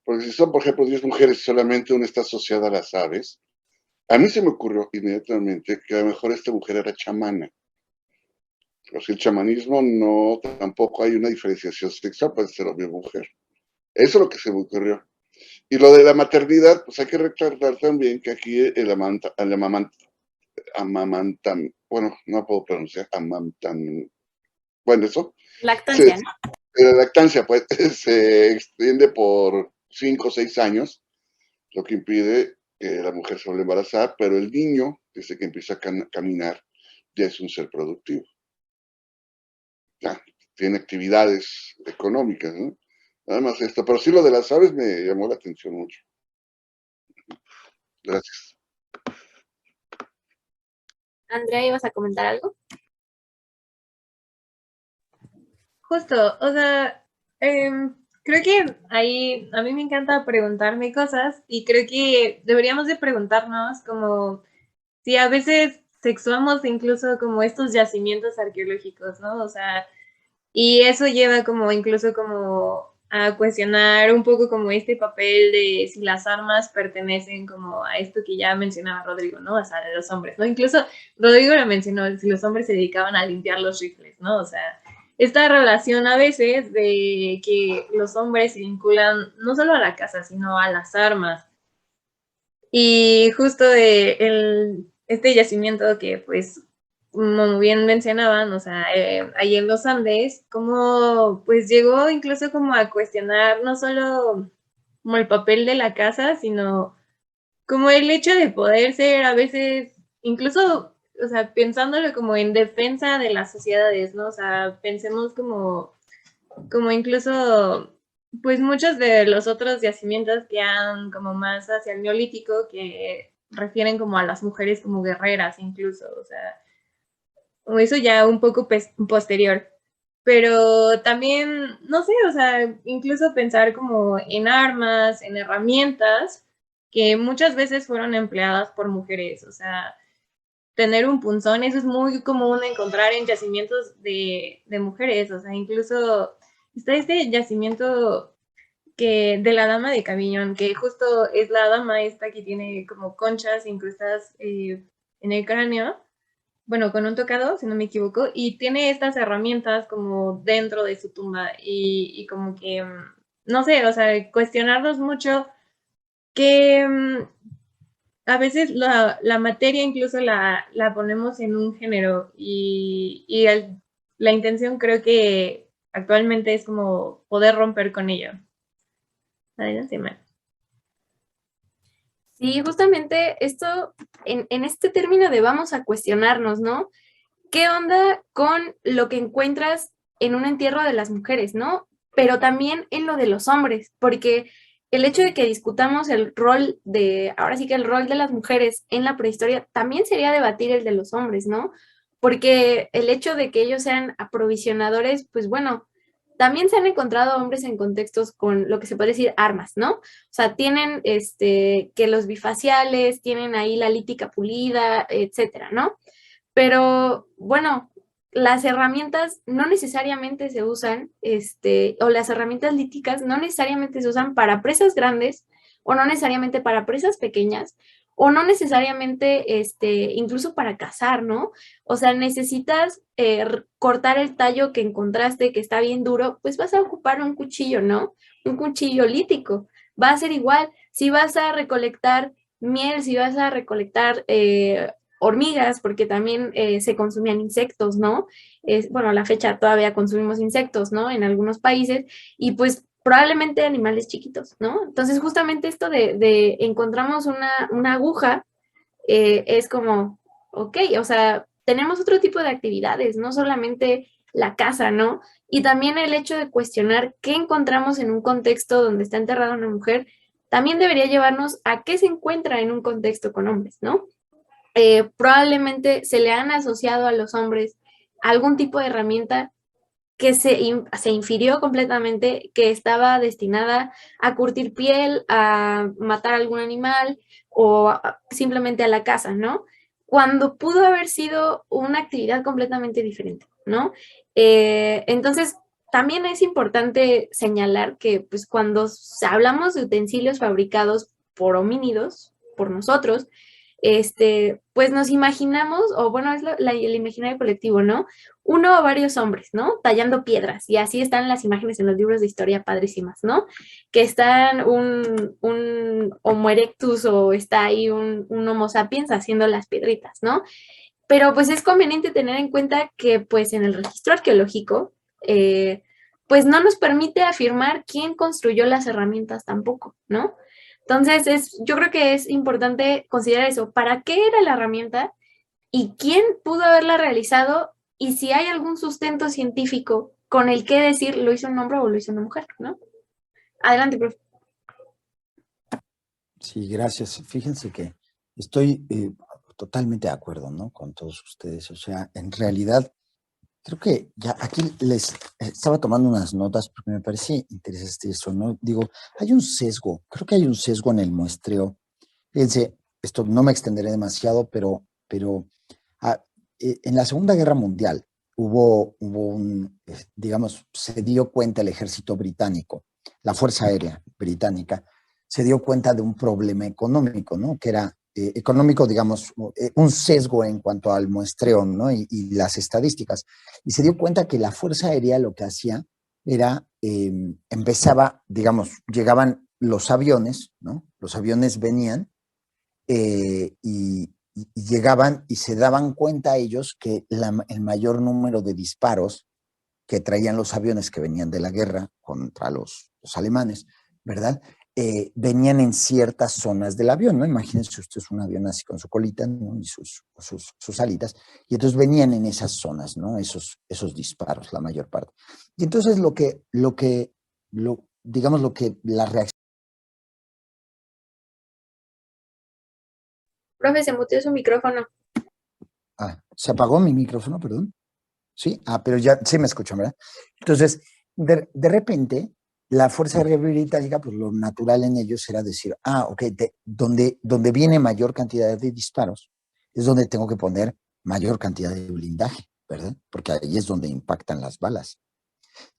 Porque si son, por ejemplo, 10 mujeres y solamente una está asociada a las aves, a mí se me ocurrió inmediatamente que a lo mejor esta mujer era chamana. Pero si el chamanismo no, tampoco hay una diferenciación sexual, puede ser hombre o mujer. Eso es lo que se me ocurrió. Y lo de la maternidad, pues hay que recordar también que aquí amamantam, bueno, no puedo pronunciar, amamantam, bueno, eso, se, Lactancia, ¿no? la lactancia pues se extiende por 5 o 6 años, lo que impide que la mujer se vuelva a embarazar, pero el niño, desde que empieza a caminar, ya es un ser productivo. Ya, tiene actividades económicas, ¿no? Nada más esto, pero sí lo de las aves me llamó la atención mucho. Gracias. Andrea, ¿ibas a comentar algo? Justo, o sea, creo que ahí a mí me encanta preguntarme cosas y creo que deberíamos de preguntarnos como si a veces sexuamos incluso como estos yacimientos arqueológicos, ¿no? O sea, y eso lleva como incluso como a cuestionar un poco como este papel de si las armas pertenecen como a esto que ya mencionaba Rodrigo, ¿no? O sea, de los hombres, ¿no? Incluso Rodrigo lo mencionó, si los hombres se dedicaban a limpiar los rifles, ¿no? O sea, esta relación a veces de que los hombres se vinculan no solo a la casa, sino a las armas. Y justo este yacimiento que pues como bien mencionaban, o sea, ahí en los Andes, como pues llegó incluso como a cuestionar no solo como el papel de la casa, sino como el hecho de poder ser a veces, incluso, o sea, pensándolo como en defensa de las sociedades, ¿no? O sea, pensemos como incluso, pues muchos de los otros yacimientos que han como más hacia el neolítico, que refieren como a las mujeres como guerreras incluso, o sea, o eso ya un poco posterior. Pero también, no sé, o sea, incluso pensar como en armas, en herramientas que muchas veces fueron empleadas por mujeres, o sea, tener un punzón, eso es muy común encontrar en yacimientos de mujeres, o sea, incluso está este yacimiento que de la dama de Caviñón, que justo es la dama esta que tiene como conchas incrustadas en el cráneo, bueno, con un tocado, si no me equivoco, y tiene estas herramientas como dentro de su tumba y como que, no sé, o sea, cuestionarnos mucho que a veces la materia incluso la ponemos en un género y la intención creo que actualmente es como poder romper con ello. Adelante, Mar. Sí, justamente esto, en este término de vamos a cuestionarnos, ¿no? ¿Qué onda con lo que encuentras en un entierro de las mujeres, ¿no? Pero también en lo de los hombres, porque el hecho de que discutamos el rol de, ahora sí que el rol de las mujeres en la prehistoria, también sería debatir el de los hombres, ¿no? Porque el hecho de que ellos sean aprovisionadores, pues bueno, también se han encontrado hombres en contextos con lo que se puede decir armas, ¿no? O sea, tienen que los bifaciales, tienen ahí la lítica pulida, etcétera, ¿no? Pero bueno, las herramientas no necesariamente se usan, o las herramientas líticas no necesariamente se usan para presas grandes o no necesariamente para presas pequeñas o no necesariamente, incluso para cazar, ¿no? O sea, necesitas cortar el tallo que encontraste que está bien duro, pues vas a ocupar un cuchillo, ¿no? Un cuchillo lítico. Va a ser igual, si vas a recolectar miel, si vas a recolectar hormigas, porque también se consumían insectos, ¿no? Bueno, a la fecha todavía consumimos insectos, ¿no? En algunos países, y pues probablemente animales chiquitos, ¿no? Entonces, justamente esto de encontramos una aguja, es como, ok, o sea, tenemos otro tipo de actividades, no solamente la caza, ¿no? Y también el hecho de cuestionar qué encontramos en un contexto donde está enterrada una mujer, también debería llevarnos a qué se encuentra en un contexto con hombres, ¿no? Probablemente se le han asociado a los hombres algún tipo de herramienta que se infirió completamente, que estaba destinada a curtir piel, a matar algún animal o simplemente a la caza, ¿no? Cuando pudo haber sido una actividad completamente diferente, ¿no? Entonces, también es importante señalar que pues, cuando hablamos de utensilios fabricados por homínidos, por nosotros, pues nos imaginamos, o bueno, es el imaginario colectivo, ¿no? Uno o varios hombres, ¿no? Tallando piedras, y así están las imágenes en los libros de historia padrísimas, ¿no? Que están un Homo erectus o está ahí un Homo sapiens haciendo las piedritas, ¿no? Pero pues es conveniente tener en cuenta que pues en el registro arqueológico, pues no nos permite afirmar quién construyó las herramientas tampoco, ¿no? Entonces, yo creo que es importante considerar eso. ¿Para qué era la herramienta? ¿Y quién pudo haberla realizado? Y si hay algún sustento científico con el que decir lo hizo un hombre o lo hizo una mujer, ¿no? Adelante, profe. Sí, gracias. Fíjense que estoy totalmente de acuerdo, ¿no? Con todos ustedes. O sea, en realidad, creo que ya aquí les estaba tomando unas notas porque me parece interesante eso, ¿no? Digo, hay un sesgo, creo que hay un sesgo en el muestreo. Fíjense, esto no me extenderé demasiado, pero en la Segunda Guerra Mundial hubo digamos, se dio cuenta el ejército británico, la Fuerza Aérea Británica, se dio cuenta de un problema económico, ¿no? Que era económico, digamos, un sesgo en cuanto al muestreo, ¿no? Y las estadísticas. Y se dio cuenta que la Fuerza Aérea lo que hacía era, empezaba, digamos, llegaban los aviones, ¿no? Los aviones venían y llegaban y se daban cuenta ellos que el mayor número de disparos que traían los aviones que venían de la guerra contra los alemanes, ¿verdad? Venían en ciertas zonas del avión, ¿no? Imagínense ustedes un avión así con su colita, ¿no? Y sus alitas, y entonces venían en esas zonas, ¿no? Esos disparos, la mayor parte. Y entonces digamos la reacción. Profe, se muteó su micrófono. Se apagó mi micrófono, perdón. Sí, pero ya sí me escuchan, ¿verdad? Entonces, de repente, la Fuerza Aérea Británica, pues lo natural en ellos era decir, ok, donde viene mayor cantidad de disparos, es donde tengo que poner mayor cantidad de blindaje, ¿verdad? Porque ahí es donde impactan las balas.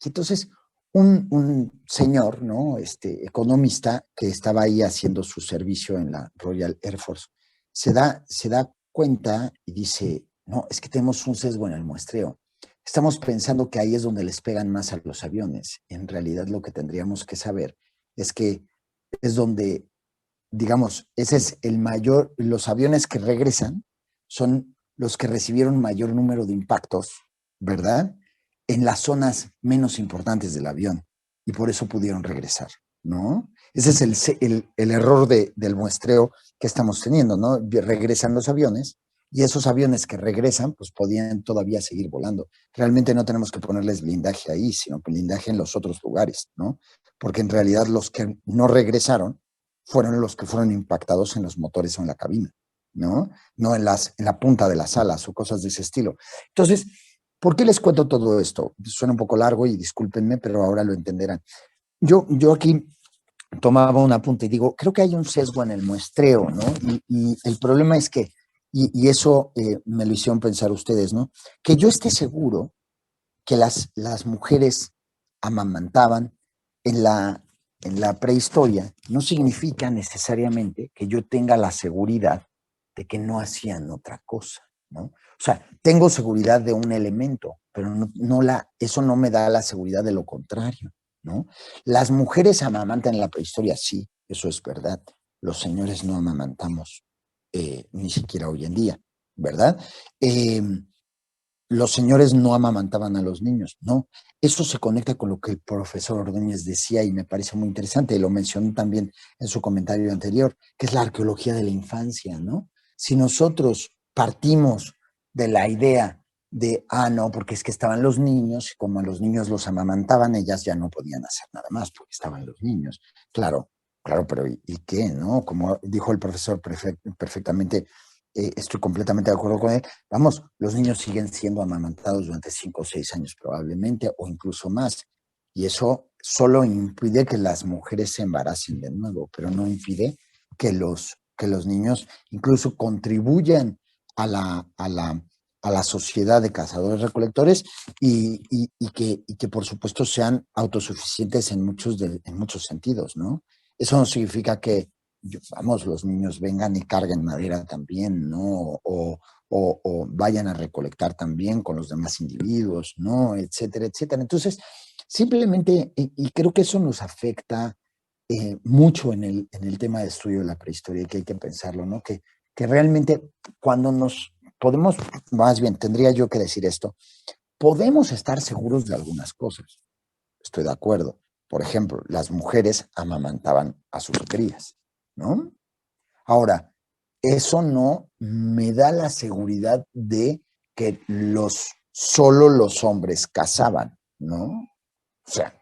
Y entonces, un señor, ¿no? Economista que estaba ahí haciendo su servicio en la Royal Air Force, se da cuenta y dice, no, es que tenemos un sesgo en el muestreo. Estamos pensando que ahí es donde les pegan más a los aviones. En realidad lo que tendríamos que saber es que es donde, digamos, ese es los aviones que regresan son los que recibieron mayor número de impactos, ¿verdad? En las zonas menos importantes del avión y por eso pudieron regresar, ¿no? Ese es el error del muestreo que estamos teniendo, ¿no? Regresan los aviones y esos aviones que regresan, pues podían todavía seguir volando. Realmente no tenemos que ponerles blindaje ahí, sino blindaje en los otros lugares, ¿no? Porque en realidad los que no regresaron fueron los que fueron impactados en los motores o en la cabina, ¿no? No en la punta de las alas o cosas de ese estilo. Entonces, ¿por qué les cuento todo esto? Suena un poco largo y discúlpenme, pero ahora lo entenderán. Yo aquí tomaba un apunte y digo, creo que hay un sesgo en el muestreo, ¿no? Y el problema es que, y eso me lo hicieron pensar ustedes, ¿no? Que yo esté seguro que las mujeres amamantaban en la prehistoria no significa necesariamente que yo tenga la seguridad de que no hacían otra cosa, ¿no? O sea, tengo seguridad de un elemento, pero eso no me da la seguridad de lo contrario, ¿no? Las mujeres amamantan en la prehistoria, sí, eso es verdad. Los señores no amamantamos, ni siquiera hoy en día, ¿verdad? Los señores no amamantaban a los niños, no. Eso se conecta con lo que el profesor Ordóñez decía y me parece muy interesante, y lo mencionó también en su comentario anterior, que es la arqueología de la infancia, ¿no? Si nosotros partimos de la idea de, no, porque es que estaban los niños, y como a los niños los amamantaban, ellas ya no podían hacer nada más porque estaban los niños. Claro, claro, pero ¿y qué, no? Como dijo el profesor perfectamente, estoy completamente de acuerdo con él. Vamos, los niños siguen siendo amamantados durante 5 o 6 años probablemente, o incluso más. Y eso solo impide que las mujeres se embaracen de nuevo, pero no impide que los niños incluso contribuyan a la sociedad de cazadores-recolectores y que por supuesto sean autosuficientes en muchos sentidos, ¿no? Eso no significa que vamos, los niños vengan y carguen madera también, ¿no? O vayan a recolectar también con los demás individuos, ¿no? Etcétera, etcétera. Entonces, simplemente, y creo que eso nos afecta mucho en el tema de estudio de la prehistoria, que hay que pensarlo, ¿no? Que realmente cuando nos podemos, más bien, tendría yo que decir esto, podemos estar seguros de algunas cosas. Estoy de acuerdo. Por ejemplo, las mujeres amamantaban a sus crías, ¿no? Ahora, eso no me da la seguridad de que solo los hombres cazaban, ¿no? O sea,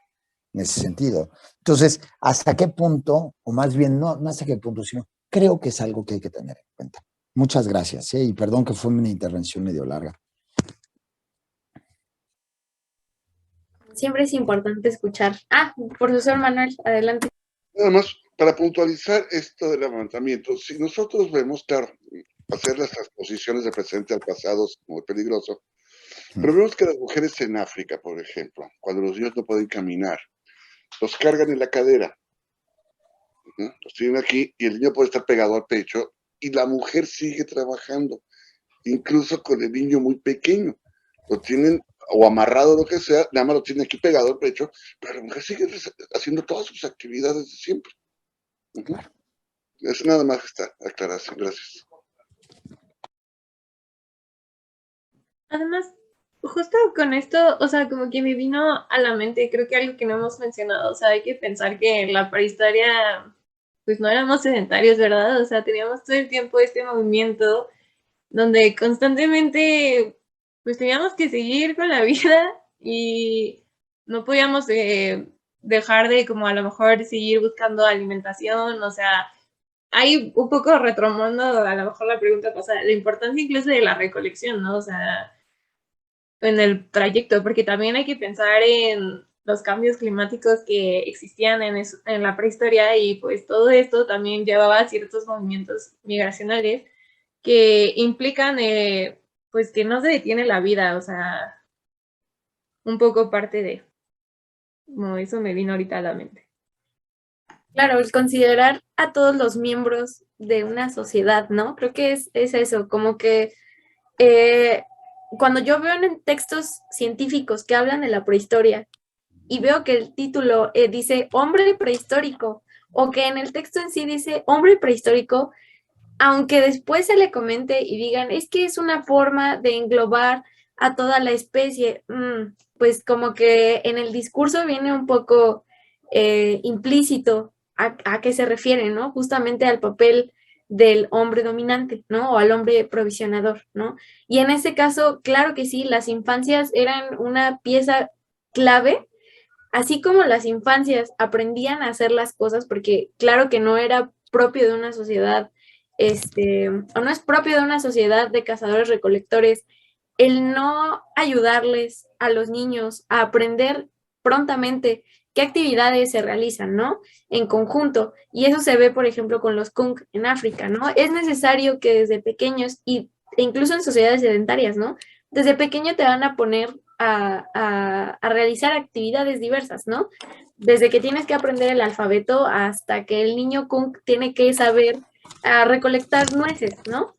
en ese sentido. Entonces, ¿hasta qué punto, o más bien no hasta qué punto, sino creo que es algo que hay que tener en cuenta? Muchas gracias, y perdón que fue una intervención medio larga. Siempre es importante escuchar. Profesor Manuel, adelante. Nada más, para puntualizar esto del levantamiento, si nosotros vemos, claro, hacer las transposiciones del presente al pasado es muy peligroso, pero vemos que las mujeres en África, por ejemplo, cuando los niños no pueden caminar, los cargan en la cadera, los tienen aquí y el niño puede estar pegado al pecho y la mujer sigue trabajando, incluso con el niño muy pequeño. Lo tienen o amarrado, lo que sea, nada más lo tienen aquí pegado al pecho, pero la mujer sigue haciendo todas sus actividades de siempre. Claro. Eso nada más está aclaración. Gracias. Además, justo con esto, o sea, como que me vino a la mente, creo que algo que no hemos mencionado, o sea, hay que pensar que en la prehistoria, pues no éramos sedentarios, ¿verdad? O sea, teníamos todo el tiempo este movimiento donde constantemente, pues teníamos que seguir con la vida y no podíamos dejar de como a lo mejor seguir buscando alimentación, o sea, hay un poco retomando a lo mejor la pregunta pasada, la importancia incluso de la recolección, ¿no? O sea, en el trayecto, porque también hay que pensar en los cambios climáticos que existían en la prehistoria y pues todo esto también llevaba a ciertos movimientos migracionales que implican pues que no se detiene la vida, o sea, un poco parte de, como eso me vino ahorita a la mente. Claro, el considerar a todos los miembros de una sociedad, ¿no? Creo que es eso, como que cuando yo veo en textos científicos que hablan de la prehistoria y veo que el título dice hombre prehistórico o que en el texto en sí dice hombre prehistórico, aunque después se le comente y digan, es que es una forma de englobar a toda la especie, pues como que en el discurso viene un poco implícito a qué se refiere, ¿no? Justamente al papel del hombre dominante, ¿no? O al hombre provisionador, ¿no? Y en ese caso, claro que sí, las infancias eran una pieza clave, así como las infancias aprendían a hacer las cosas, porque claro que no era propio de una sociedad, o no es propio de una sociedad de cazadores recolectores el no ayudarles a los niños a aprender prontamente qué actividades se realizan, ¿no? En conjunto. Y eso se ve, por ejemplo, con los Kung en África, ¿no? Es necesario que desde pequeños e incluso en sociedades sedentarias, ¿no? Desde pequeño te van a poner a realizar actividades diversas, ¿no? Desde que tienes que aprender el alfabeto hasta que el niño Kung tiene que saber recolectar nueces, ¿no?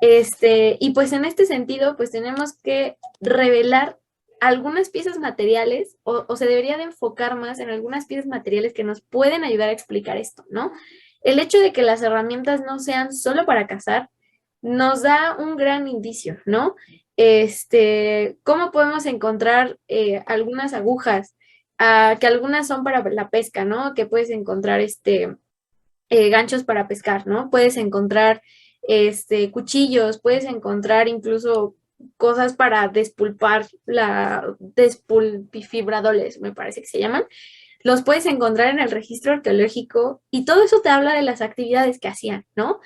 Y pues en este sentido, pues tenemos que revelar algunas piezas materiales o se debería de enfocar más en algunas piezas materiales que nos pueden ayudar a explicar esto, ¿no? El hecho de que las herramientas no sean solo para cazar nos da un gran indicio, ¿no? ¿Cómo podemos encontrar algunas agujas? Que algunas son para la pesca, ¿no? Que puedes encontrar ganchos para pescar, ¿no? Puedes encontrar cuchillos, puedes encontrar incluso cosas para despulpar despulpifibradores, me parece que se llaman. Los puedes encontrar en el registro arqueológico y todo eso te habla de las actividades que hacían, ¿no?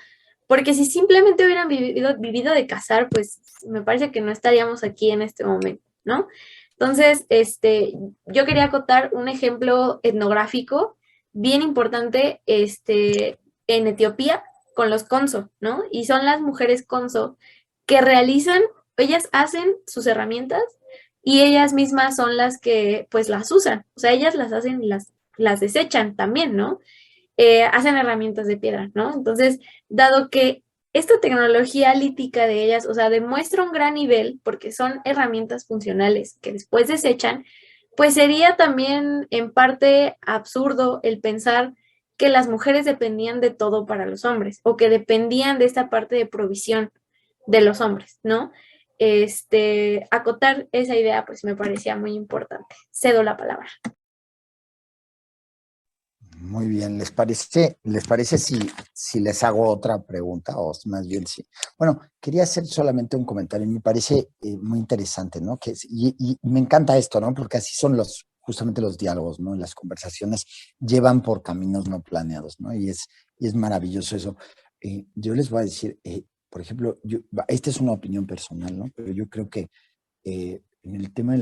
Porque si simplemente hubieran vivido de cazar, pues me parece que no estaríamos aquí en este momento, ¿no? Entonces, yo quería acotar un ejemplo etnográfico bien importante en Etiopía con los Konso, ¿no? Y son las mujeres Konso que realizan, ellas hacen sus herramientas y ellas mismas son las que pues las usan, o sea, ellas las hacen y las desechan también, ¿no? Hacen herramientas de piedra, ¿no? Entonces, dado que esta tecnología lítica de ellas, o sea, demuestra un gran nivel porque son herramientas funcionales que después desechan, pues sería también en parte absurdo el pensar que las mujeres dependían de todo para los hombres o que dependían de esta parte de provisión de los hombres, ¿no? Acotar esa idea pues me parecía muy importante. Cedo la palabra. Muy bien, les parece si les hago otra pregunta o más bien sí? Bueno, quería hacer solamente un comentario, me parece muy interesante, ¿no? Y me encanta esto, ¿no? Porque así son justamente los diálogos, ¿no? Las conversaciones llevan por caminos no planeados, ¿no? Y es maravilloso eso. Yo les voy a decir, por ejemplo, esta es una opinión personal, ¿no? Pero yo creo que en el tema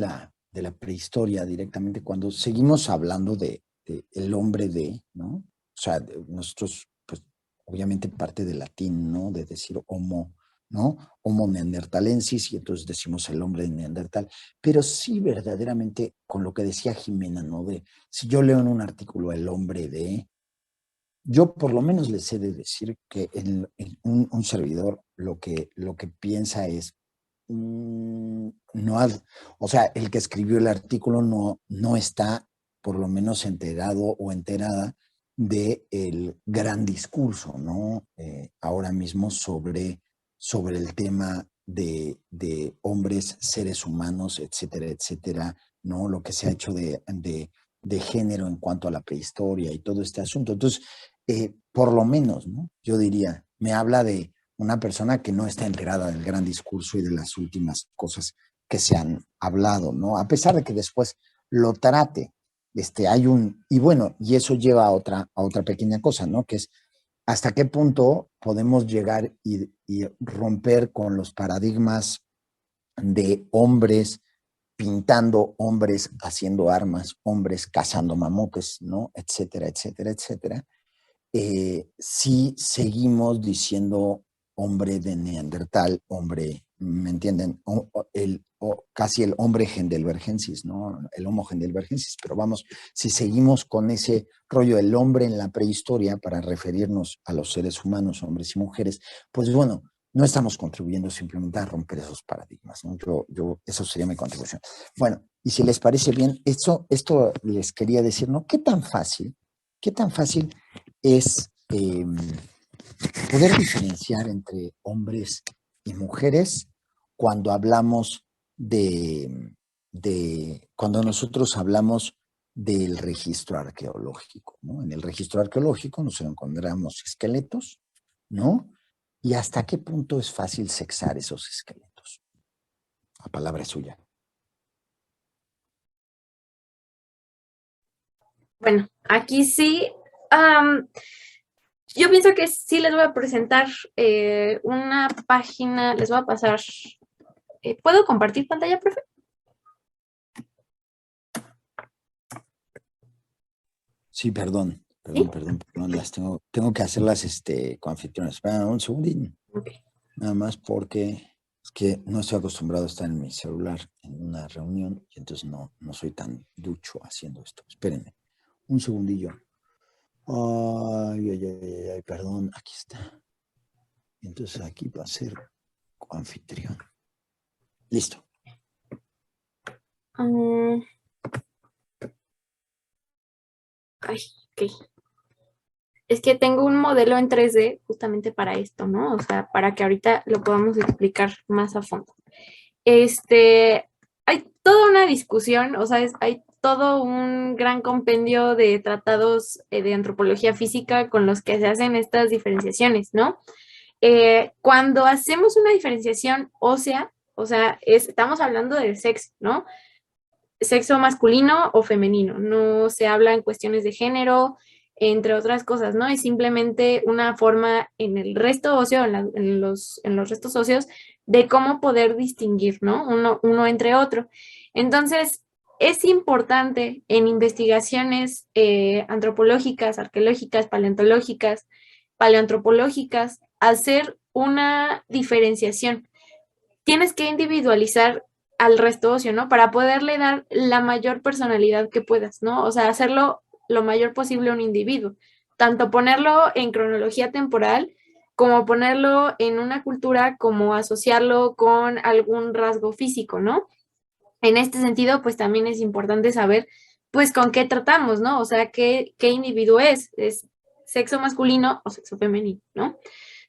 de la prehistoria directamente, cuando seguimos hablando de el hombre ¿no? O sea, nosotros, pues, obviamente parte del latín, ¿no? De decir homo, ¿no? Homo neanderthalensis, y entonces decimos el hombre de Neandertal. Pero sí, verdaderamente, con lo que decía Jimena, ¿no? Si yo leo en un artículo el hombre yo por lo menos les he de decir que un servidor lo que piensa es, no, o sea, el que escribió el artículo no está por lo menos enterado o enterada del gran discurso, ¿no? Ahora mismo sobre el tema de hombres, seres humanos, etcétera, etcétera, ¿no? Lo que se ha hecho de género en cuanto a la prehistoria y todo este asunto. Entonces, por lo menos, ¿no? Yo diría, me habla de una persona que no está enterada del gran discurso y de las últimas cosas que se han hablado, ¿no? A pesar de que después lo trate, y bueno, y eso lleva a otra pequeña cosa, ¿no? Que es hasta qué punto podemos llegar y romper con los paradigmas de hombres pintando, hombres haciendo armas, hombres cazando mamutes, ¿no? Etcétera, etcétera, etcétera. Si seguimos diciendo hombre de Neandertal, hombre, ¿me entienden? Casi el hombre heidelbergensis, ¿no? El homo heidelbergensis, pero vamos, si seguimos con ese rollo del hombre en la prehistoria para referirnos a los seres humanos, hombres y mujeres, pues bueno, no estamos contribuyendo simplemente a romper esos paradigmas, ¿no? Eso sería mi contribución. Bueno, y si les parece bien, esto les quería decir, ¿no? ¿Qué tan fácil es poder diferenciar entre hombres y mujeres cuando hablamos cuando nosotros hablamos del registro arqueológico, ¿no? En el registro arqueológico nos encontramos esqueletos, ¿no? ¿Y hasta qué punto es fácil sexar esos esqueletos? La palabra es suya. Bueno, aquí sí, yo pienso que sí les voy a presentar una página, les voy a pasar, ¿puedo compartir pantalla, profe? Sí, perdón, ¿Sí? las tengo que hacerlas coanfitriones. Espera un segundín. Ok. Nada más porque es que no estoy acostumbrado a estar en mi celular en una reunión y entonces no soy tan ducho haciendo esto. Espérenme, un segundillo. Ay, perdón, aquí está. Entonces aquí va a ser coanfitrión. Listo. Ay, ok. Es que tengo un modelo en 3D justamente para esto, ¿no? O sea, para que ahorita lo podamos explicar más a fondo. Hay toda una discusión, o sea, hay todo un gran compendio de tratados de antropología física con los que se hacen estas diferenciaciones, ¿no? Cuando hacemos una diferenciación ósea, o sea, estamos hablando del sexo, ¿no? Sexo masculino o femenino, no se habla en cuestiones de género, entre otras cosas, ¿no? Es simplemente una forma en el resto óseo, en los restos óseos, de cómo poder distinguir, ¿no? Uno entre otro. Entonces, es importante en investigaciones antropológicas, arqueológicas, paleoantropológicas, hacer una diferenciación. Tienes que individualizar al resto óseo, ¿no? Para poderle dar la mayor personalidad que puedas, ¿no? O sea, hacerlo lo mayor posible a un individuo. Tanto ponerlo en cronología temporal, como ponerlo en una cultura, como asociarlo con algún rasgo físico, ¿no? En este sentido, pues también es importante saber, pues, con qué tratamos, ¿no? O sea, qué individuo es sexo masculino o sexo femenino, ¿no?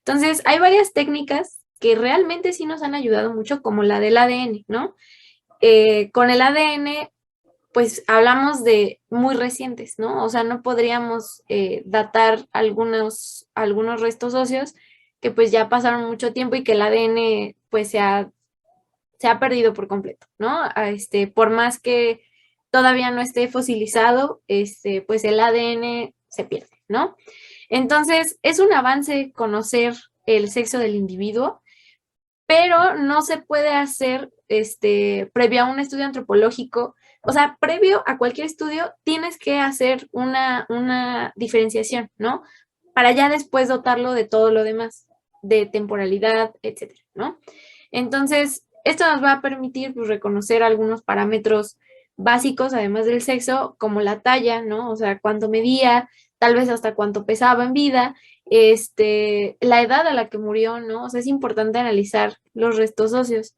Entonces, hay varias técnicas que realmente sí nos han ayudado mucho, como la del ADN, ¿no? Con el ADN, pues hablamos de muy recientes, ¿no? O sea, no podríamos datar algunos restos óseos que pues ya pasaron mucho tiempo y que el ADN pues se ha perdido por completo, ¿no? Por más que todavía no esté fosilizado, pues el ADN se pierde, ¿no? Entonces, es un avance conocer el sexo del individuo, pero no se puede hacer previo a un estudio antropológico. O sea, previo a cualquier estudio, tienes que hacer una diferenciación, ¿no? Para ya después dotarlo de todo lo demás, de temporalidad, etcétera, ¿no? Entonces, esto nos va a permitir pues, reconocer algunos parámetros básicos, además del sexo, como la talla, ¿no? O sea, cuánto medía, tal vez hasta cuánto pesaba en vida, la edad a la que murió, ¿no? O sea, es importante analizar los restos óseos.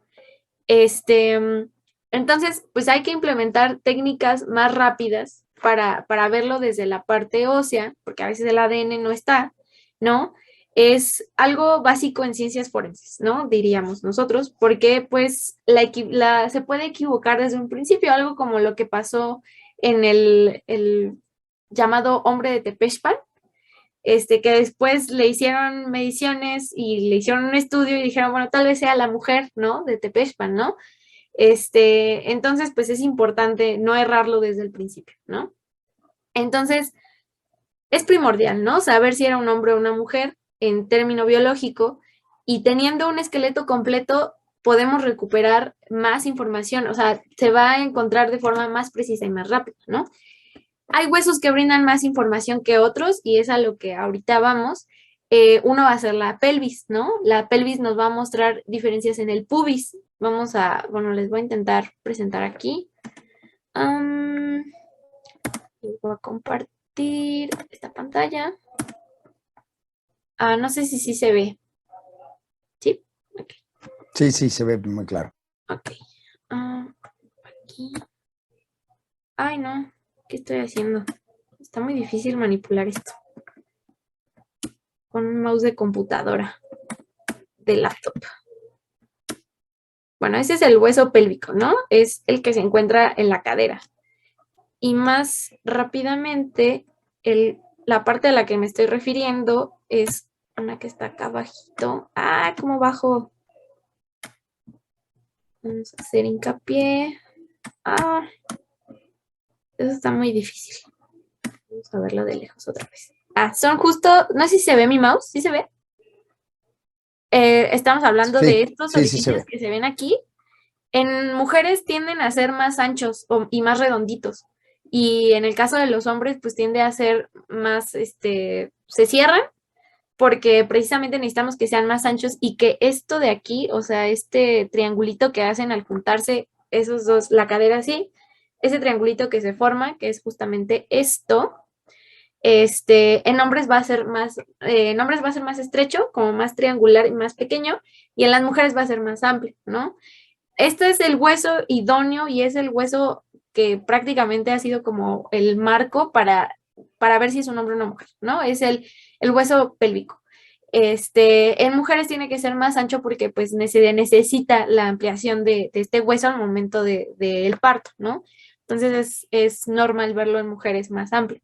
Entonces, pues hay que implementar técnicas más rápidas para verlo desde la parte ósea, porque a veces el ADN no está, ¿no? Es algo básico en ciencias forenses, ¿no? Diríamos nosotros, porque pues se puede equivocar desde un principio, algo como lo que pasó en el llamado hombre de Tepexpan, que después le hicieron mediciones y le hicieron un estudio y dijeron, bueno, tal vez sea la mujer, ¿no? De Tepexpan, ¿no? Entonces, pues es importante no errarlo desde el principio, ¿no? Entonces, es primordial, ¿no? Saber si era un hombre o una mujer en término biológico y teniendo un esqueleto completo podemos recuperar más información, o sea, se va a encontrar de forma más precisa y más rápida, ¿no? Hay huesos que brindan más información que otros y es a lo que ahorita vamos. Uno va a ser la pelvis, ¿no? La pelvis nos va a mostrar diferencias en el pubis. Bueno, les voy a intentar presentar aquí. Voy a compartir esta pantalla. No sé si sí se ve. ¿Sí? Okay. Sí, se ve muy claro. Ok. Aquí. Ay, no. ¿Qué estoy haciendo? Está muy difícil manipular esto. Con un mouse de computadora. De laptop. Bueno, ese es el hueso pélvico, ¿no? Es el que se encuentra en la cadera. Y más rápidamente, la parte a la que me estoy refiriendo es una que está acá abajito. Ah, ¿cómo bajo? Vamos a hacer hincapié. Ah, eso está muy difícil. Vamos a verlo de lejos otra vez. Ah, son justo, no sé si se ve mi mouse, ¿sí se ve? Estamos hablando Sí, de estos sí, sí se orificios ve. que se ven aquí. En mujeres tienden a ser más anchos y más redonditos. Y en el caso de los hombres, pues tiende a ser más, se cierran porque precisamente necesitamos que sean más anchos y que esto de aquí, o sea, este triangulito que hacen al juntarse esos dos, la cadera así, ese triangulito que se forma, que es justamente esto, en hombres va a ser más, en hombres va a ser más estrecho, como más triangular y más pequeño, y en las mujeres va a ser más amplio, ¿no? Este es el hueso idóneo y es el hueso que prácticamente ha sido como el marco para ver si es un hombre o una mujer, ¿no? Es el hueso pélvico. En mujeres tiene que ser más ancho porque pues necesita la ampliación de este hueso al momento del parto, ¿no? Entonces es normal verlo en mujeres más amplio.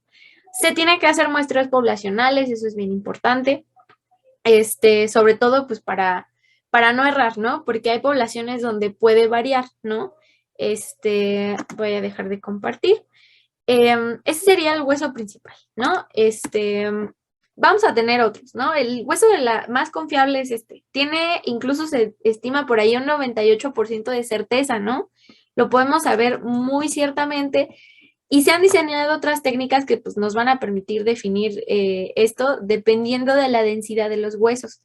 Se tiene que hacer muestras poblacionales, eso es bien importante, sobre todo pues para no errar, ¿no? Porque hay poblaciones donde puede variar, ¿no? Voy a dejar de compartir. Ese sería el hueso principal, ¿no? Vamos a tener otros, ¿no? El hueso más confiable es este. Tiene, incluso se estima por ahí un 98% de certeza, ¿no? Lo podemos saber muy ciertamente y se han diseñado otras técnicas que pues, nos van a permitir definir esto dependiendo de la densidad de los huesos.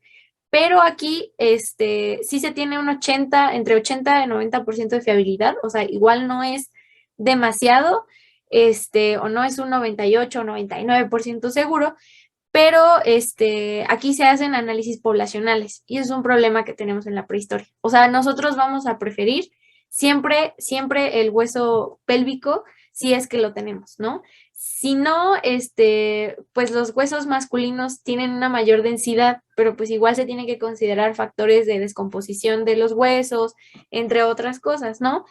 Pero aquí sí se tiene entre 80 y 90% de fiabilidad, o sea, igual no es demasiado, o no es un 98 o 99% seguro, pero aquí se hacen análisis poblacionales y es un problema que tenemos en la prehistoria. O sea, nosotros vamos a preferir siempre, siempre el hueso pélvico si es que lo tenemos, ¿no? Si no, pues los huesos masculinos tienen una mayor densidad, pero pues igual se tienen que considerar factores de descomposición de los huesos, entre otras cosas, ¿no?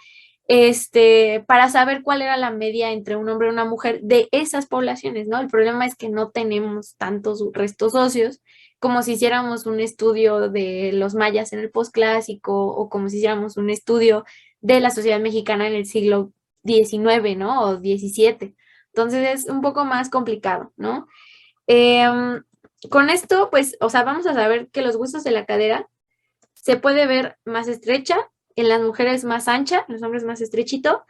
Para saber cuál era la media entre un hombre y una mujer de esas poblaciones, ¿no? El problema es que no tenemos tantos restos óseos como si hiciéramos un estudio de los mayas en el posclásico o como si hiciéramos un estudio de la sociedad mexicana en el siglo XIX, ¿no? O XVII. Entonces es un poco más complicado, ¿no? Con esto, pues, o sea, vamos a saber que los huesos de la cadera se puede ver más estrecha, en las mujeres más ancha, en los hombres más estrechito,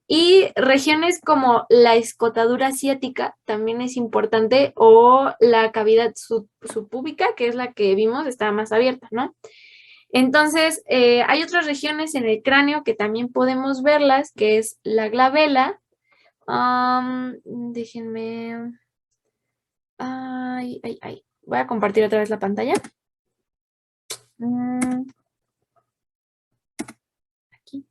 y regiones como la escotadura asiática también es importante, o la cavidad subpúbica, que es la que vimos, está más abierta, ¿no? Entonces, hay otras regiones en el cráneo que también podemos verlas, que es la glabela. Déjenme. Ay, ay, ay. Voy a compartir otra vez la pantalla. Aquí.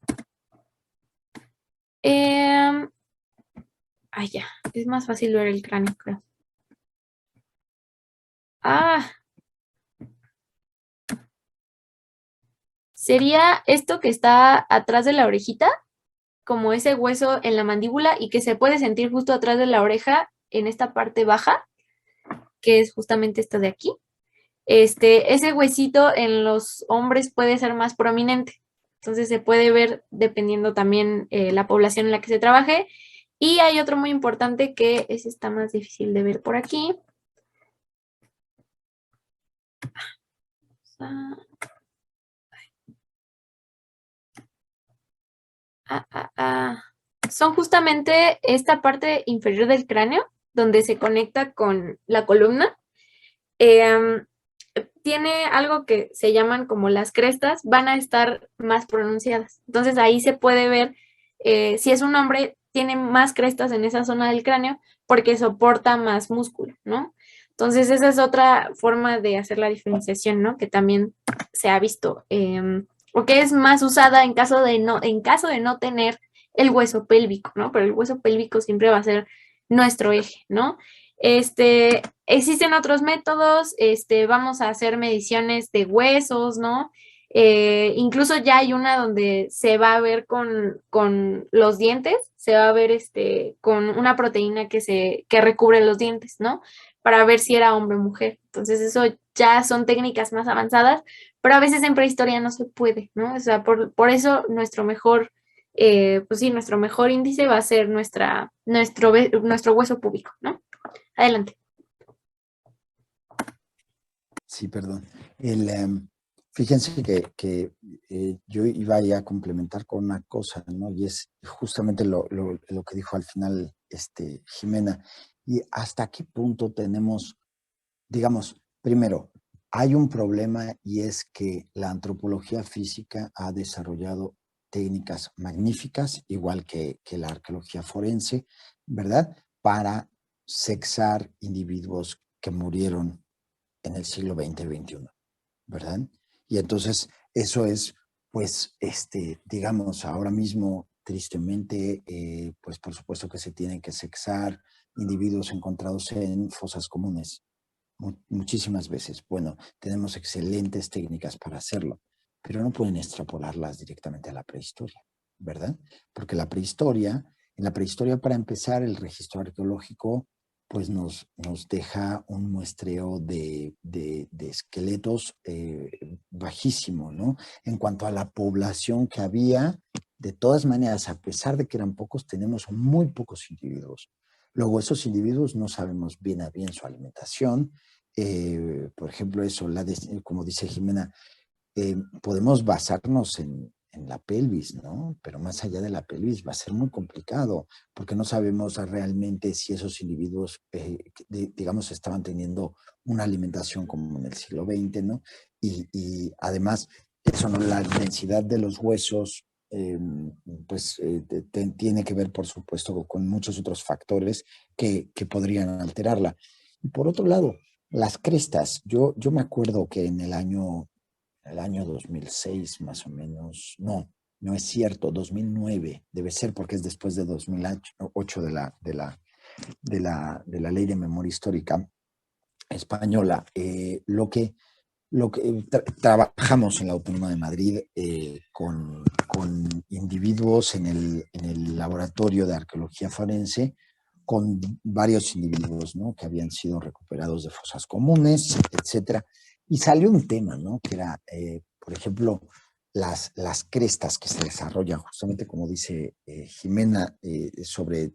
Ya. Es más fácil ver el cráneo, creo. Sería esto que está atrás de la orejita, como ese hueso en la mandíbula y que se puede sentir justo atrás de la oreja en esta parte baja, que es justamente esta de aquí. Ese huesito en los hombres puede ser más prominente. Entonces se puede ver dependiendo también la población en la que se trabaje. Y hay otro muy importante que ese está más difícil de ver por aquí. Son justamente esta parte inferior del cráneo donde se conecta con la columna. Tiene algo que se llaman como las crestas, van a estar más pronunciadas. Entonces ahí se puede ver si es un hombre, tiene más crestas en esa zona del cráneo porque soporta más músculo, ¿no? Entonces esa es otra forma de hacer la diferenciación, ¿no? Que también se ha visto, o que es más usada en caso de no tener el hueso pélvico, ¿no? Pero el hueso pélvico siempre va a ser nuestro eje, ¿no? Existen otros métodos, vamos a hacer mediciones de huesos, ¿no? Incluso ya hay una donde se va a ver con los dientes, se va a ver con una proteína que recubre los dientes, ¿no? Para ver si era hombre o mujer. Entonces eso ya son técnicas más avanzadas, pero a veces en prehistoria no se puede, ¿no? O sea, por eso nuestro mejor, pues sí, nuestro mejor índice va a ser nuestro hueso púbico, ¿no? Adelante. Sí, perdón. Fíjense que yo iba ahí a complementar con una cosa, ¿no? Y es justamente lo que dijo al final Jimena. Y hasta qué punto tenemos, digamos, primero, hay un problema y es que la antropología física ha desarrollado técnicas magníficas, igual que la arqueología forense, ¿verdad? Para sexar individuos que murieron en el siglo XX y XXI, ¿verdad? Y entonces eso es, pues, digamos, ahora mismo, tristemente, pues por supuesto que se tienen que sexar individuos encontrados en fosas comunes muchísimas veces. Bueno, tenemos excelentes técnicas para hacerlo, pero no pueden extrapolarlas directamente a la prehistoria, ¿verdad? Porque en la prehistoria, para empezar, el registro arqueológico pues nos deja un muestreo de esqueletos bajísimo, ¿no? En cuanto a la población que había, de todas maneras, a pesar de que eran pocos, tenemos muy pocos individuos. Luego, esos individuos no sabemos bien a bien su alimentación. Por ejemplo, eso, como dice Jimena, podemos basarnos en la pelvis, ¿no? Pero más allá de la pelvis va a ser muy complicado porque no sabemos realmente si esos individuos, digamos, estaban teniendo una alimentación como en el siglo XX, ¿no? Y además, eso, ¿no? La densidad de los huesos, pues tiene que ver, por supuesto, con muchos otros factores que podrían alterarla. Y por otro lado, las crestas. Yo me acuerdo que en el año 2006 más o menos, no es cierto, 2009 debe ser porque es después de 2008 de la Ley de Memoria Histórica Española. Trabajamos en la Autónoma de Madrid con individuos en el laboratorio de arqueología forense, con varios individuos, ¿no? Que habían sido recuperados de fosas comunes, etcétera. Y salió un tema, ¿no? Que era, por ejemplo, las crestas que se desarrollan, justamente como dice Jimena, sobre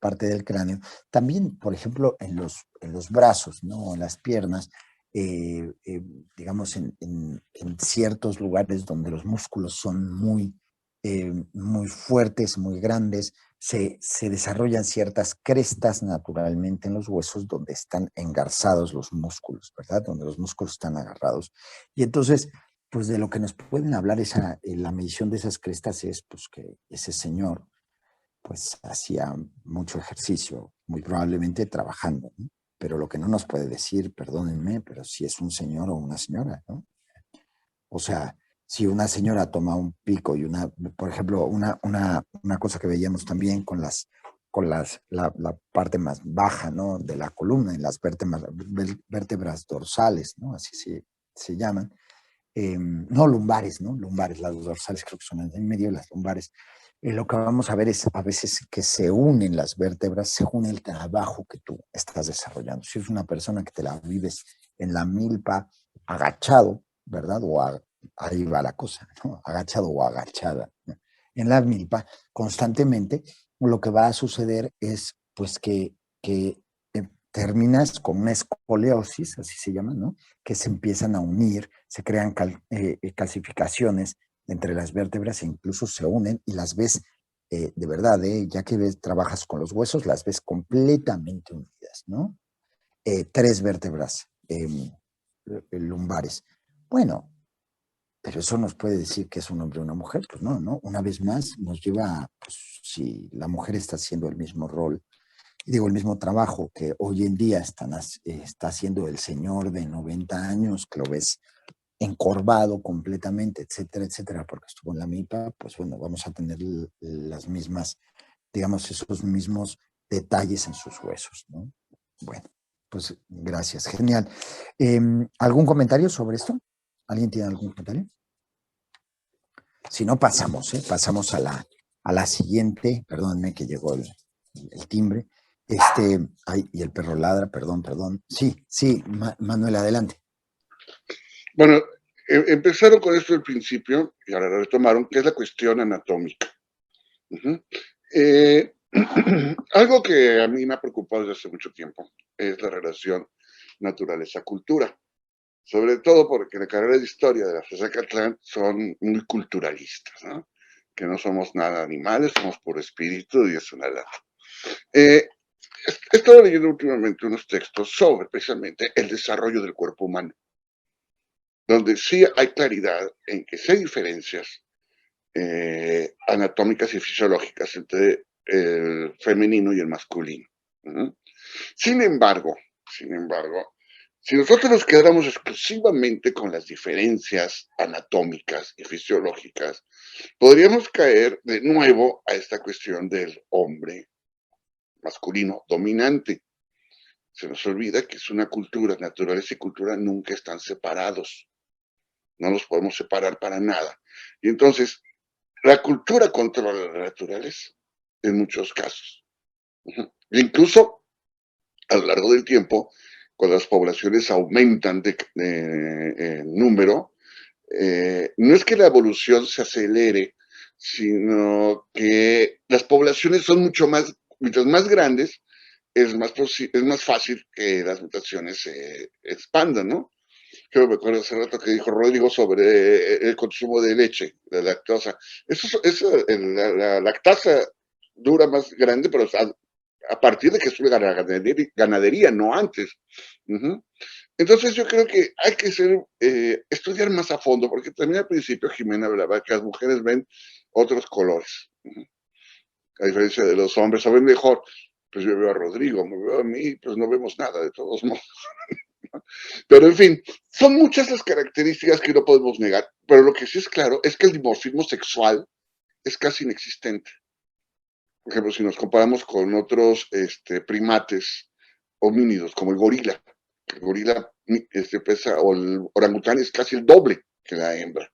parte del cráneo. También, por ejemplo, en los brazos, ¿no? En las piernas, digamos, en ciertos lugares donde los músculos son muy fuertes, muy grandes, se desarrollan ciertas crestas naturalmente en los huesos donde están engarzados los músculos, ¿verdad? Donde los músculos están agarrados. Y entonces, pues de lo que nos pueden hablar la medición de esas crestas es pues que ese señor pues hacía mucho ejercicio, muy probablemente trabajando, ¿no? Pero lo que no nos puede decir, perdónenme, pero si es un señor o una señora, ¿no? O sea, si una señora toma un pico y por ejemplo, una cosa que veíamos también con la parte más baja, ¿no? De la columna, en las vértebras dorsales, ¿no? Así se llaman. No lumbares, ¿no? Lumbares, las dorsales creo que son en medio de las lumbares. Lo que vamos a ver es a veces que se unen las vértebras según el trabajo que tú estás desarrollando. Si es una persona que te la vives en la milpa agachado, ¿verdad? Ahí va la cosa, ¿no? Agachado o agachada, ¿no? En la milpa constantemente, lo que va a suceder es pues que terminas con una escoliosis, así se llama, ¿no? Que se empiezan a unir, se crean calcificaciones entre las vértebras e incluso se unen y las ves de verdad, ya que trabajas con los huesos, las ves completamente unidas, ¿no? 3 vértebras lumbares. Bueno, pero eso nos puede decir que es un hombre o una mujer, pues no, ¿no? Una vez más nos lleva, pues si la mujer está haciendo el mismo rol, digo, el mismo trabajo que hoy en día está haciendo el señor de 90 años, que lo ves encorvado completamente, etcétera, etcétera, porque estuvo en la milpa, pues bueno, vamos a tener las mismas, digamos, esos mismos detalles en sus huesos, ¿no? Bueno, pues gracias, genial. ¿Algún comentario sobre esto? ¿Alguien tiene algún comentario? Si no, pasamos a la siguiente, perdónenme que llegó el timbre. Ay, y el perro ladra, perdón. Sí, Manuel, adelante. Bueno, empezaron con esto al principio y ahora lo retomaron, que es la cuestión anatómica. Ujú. Algo que a mí me ha preocupado desde hace mucho tiempo es la relación naturaleza-cultura, sobre todo porque en la carrera de historia de la FES Catlán son muy culturalistas, ¿no? Que no somos nada animales, somos por espíritu y es una lata. He estado leyendo últimamente unos textos sobre precisamente el desarrollo del cuerpo humano, donde sí hay claridad en que sí hay diferencias anatómicas y fisiológicas entre el femenino y el masculino. ¿Uh? Sin embargo, si nosotros nos quedáramos exclusivamente con las diferencias anatómicas y fisiológicas, podríamos caer de nuevo a esta cuestión del hombre masculino dominante. Se nos olvida que es una cultura, naturaleza y cultura nunca están separados. No los podemos separar para nada. Y entonces, la cultura controla la naturaleza en muchos casos. Incluso a lo largo del tiempo, cuando las poblaciones aumentan de número, no es que la evolución se acelere, sino que las poblaciones son muchas más grandes, es más fácil que las mutaciones se expandan, ¿no? Yo me acuerdo hace rato que dijo Rodrigo sobre el consumo de leche, de lactosa. La lactasa dura más grande, pero a partir de que sube la ganadería, no antes. Uh-huh. Entonces yo creo que hay que estudiar más a fondo, porque también al principio Jimena hablaba que las mujeres ven otros colores. Uh-huh. A diferencia de los hombres, o ven mejor. Pues yo veo a Rodrigo, me veo a mí, pues no vemos nada de todos modos. Pero en fin, son muchas las características que no podemos negar, pero lo que sí es claro es que el dimorfismo sexual es casi inexistente. Por ejemplo, si nos comparamos con otros primates homínidos, como el gorila pesa, o el orangután es casi el doble que la hembra.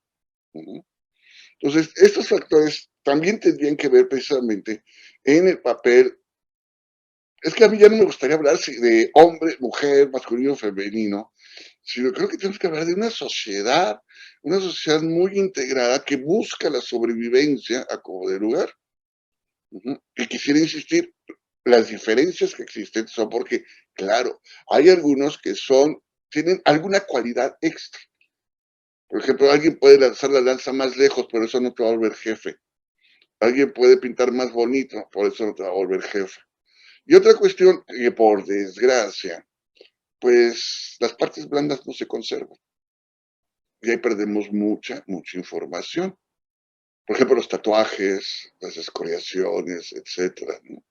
Entonces, estos factores también tendrían que ver precisamente en el papel. Es que a mí ya no me gustaría hablar de hombre, mujer, masculino, femenino, sino creo que tenemos que hablar de una sociedad muy integrada que busca la sobrevivencia a como de lugar. Y quisiera insistir, las diferencias que existen son porque, claro, hay algunos que tienen alguna cualidad extra. Por ejemplo, alguien puede lanzar la lanza más lejos, pero eso no te va a volver jefe. Alguien puede pintar más bonito, por eso no te va a volver jefe. Y otra cuestión que por desgracia, pues las partes blandas no se conservan. Y ahí perdemos mucha información. Por ejemplo, los tatuajes, las escoriaciones, etcétera, ¿no?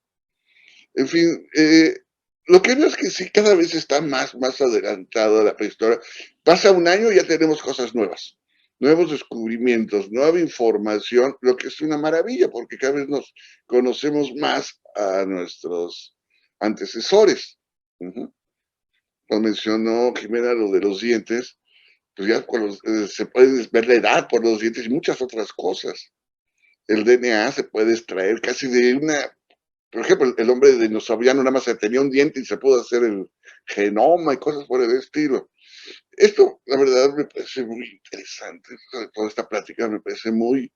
En fin, lo que veo es que sí, cada vez está más adelantada la prehistoria. Pasa un año y ya tenemos cosas nuevas, nuevos descubrimientos, nueva información, lo que es una maravilla, porque cada vez nos conocemos más a nuestros antecesores. Nos mencionó Jimena lo de los dientes, pues ya se puede ver la edad por los dientes y muchas otras cosas. El DNA se puede extraer casi de por ejemplo, el hombre dinosauriano nada más tenía un diente y se pudo hacer el genoma y cosas por el estilo. Esto, la verdad, me parece muy interesante. Toda esta plática me parece muy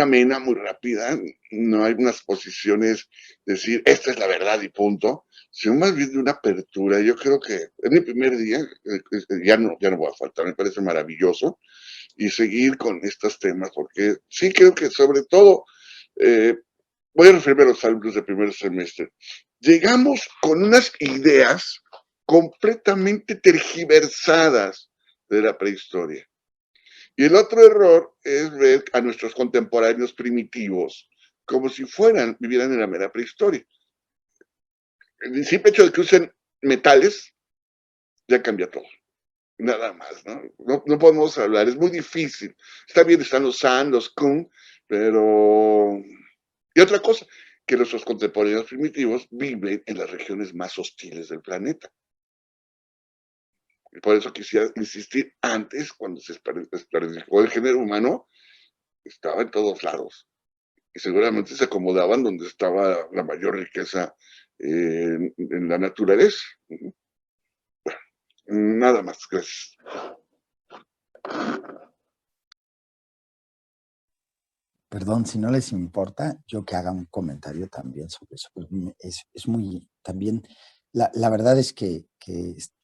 amena, muy rápida. No hay unas posiciones de decir, esta es la verdad y punto, sino más bien de una apertura. Yo creo que en mi primer día, ya no voy a faltar, me parece maravilloso, y seguir con estos temas, porque sí creo que sobre todo, voy a referirme a los alumnos de primer semestre, llegamos con unas ideas completamente tergiversadas de la prehistoria. Y el otro error es ver a nuestros contemporáneos primitivos como si vivieran en la mera prehistoria. El simple hecho de que usen metales ya cambia todo. Nada más, ¿no? No podemos hablar, es muy difícil. Está bien, están los San, los Kun, pero... Y otra cosa, que nuestros contemporáneos primitivos viven en las regiones más hostiles del planeta. Y por eso quisiera insistir, antes, cuando se esclareció el género humano, estaba en todos lados. Y seguramente se acomodaban donde estaba la mayor riqueza en la naturaleza. Bueno, nada más, gracias. Perdón, si no les importa, yo que haga un comentario también sobre eso. Pues es muy, también, la verdad es que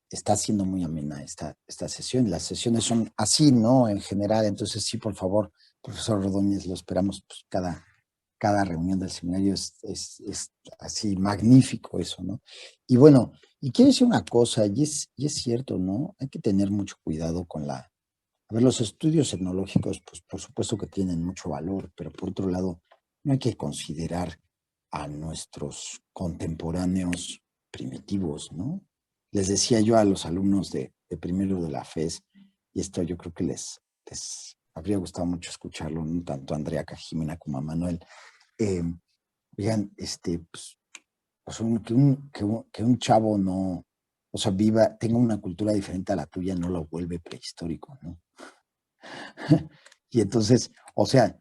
está siendo muy amena esta sesión. Las sesiones son así, ¿no? En general, entonces sí, por favor, profesor Ordóñez, lo esperamos pues, cada reunión del seminario es así magnífico eso, ¿no? Y bueno, y quiero decir una cosa, y es cierto, ¿no? Hay que tener mucho cuidado con a ver, los estudios etnológicos, pues por supuesto que tienen mucho valor, pero por otro lado, no hay que considerar a nuestros contemporáneos primitivos, ¿no? Les decía yo a los alumnos de primero de la FES, y esto yo creo que les habría gustado mucho escucharlo, ¿no? Tanto a Andrea Cajimena como a Manuel. Eh, Vean, que un chavo no, o sea, tenga una cultura diferente a la tuya, no lo vuelve prehistórico, ¿no? Y entonces, o sea,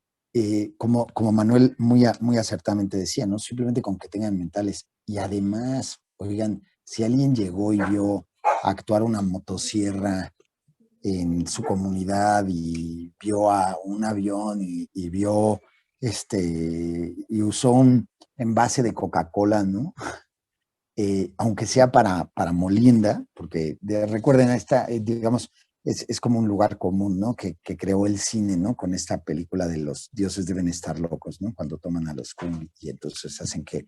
como Manuel muy acertadamente decía, ¿no? Simplemente con que tengan mentales. Y además, oigan, si alguien llegó y vio actuar una motosierra en su comunidad y vio a un avión y vio, y usó un envase de Coca-Cola, ¿no? Aunque sea para molienda, porque recuerden, digamos, es como un lugar común, ¿no? Que creó el cine, ¿no? Con esta película de los dioses deben estar locos, ¿no? Cuando toman a los Kung y entonces hacen que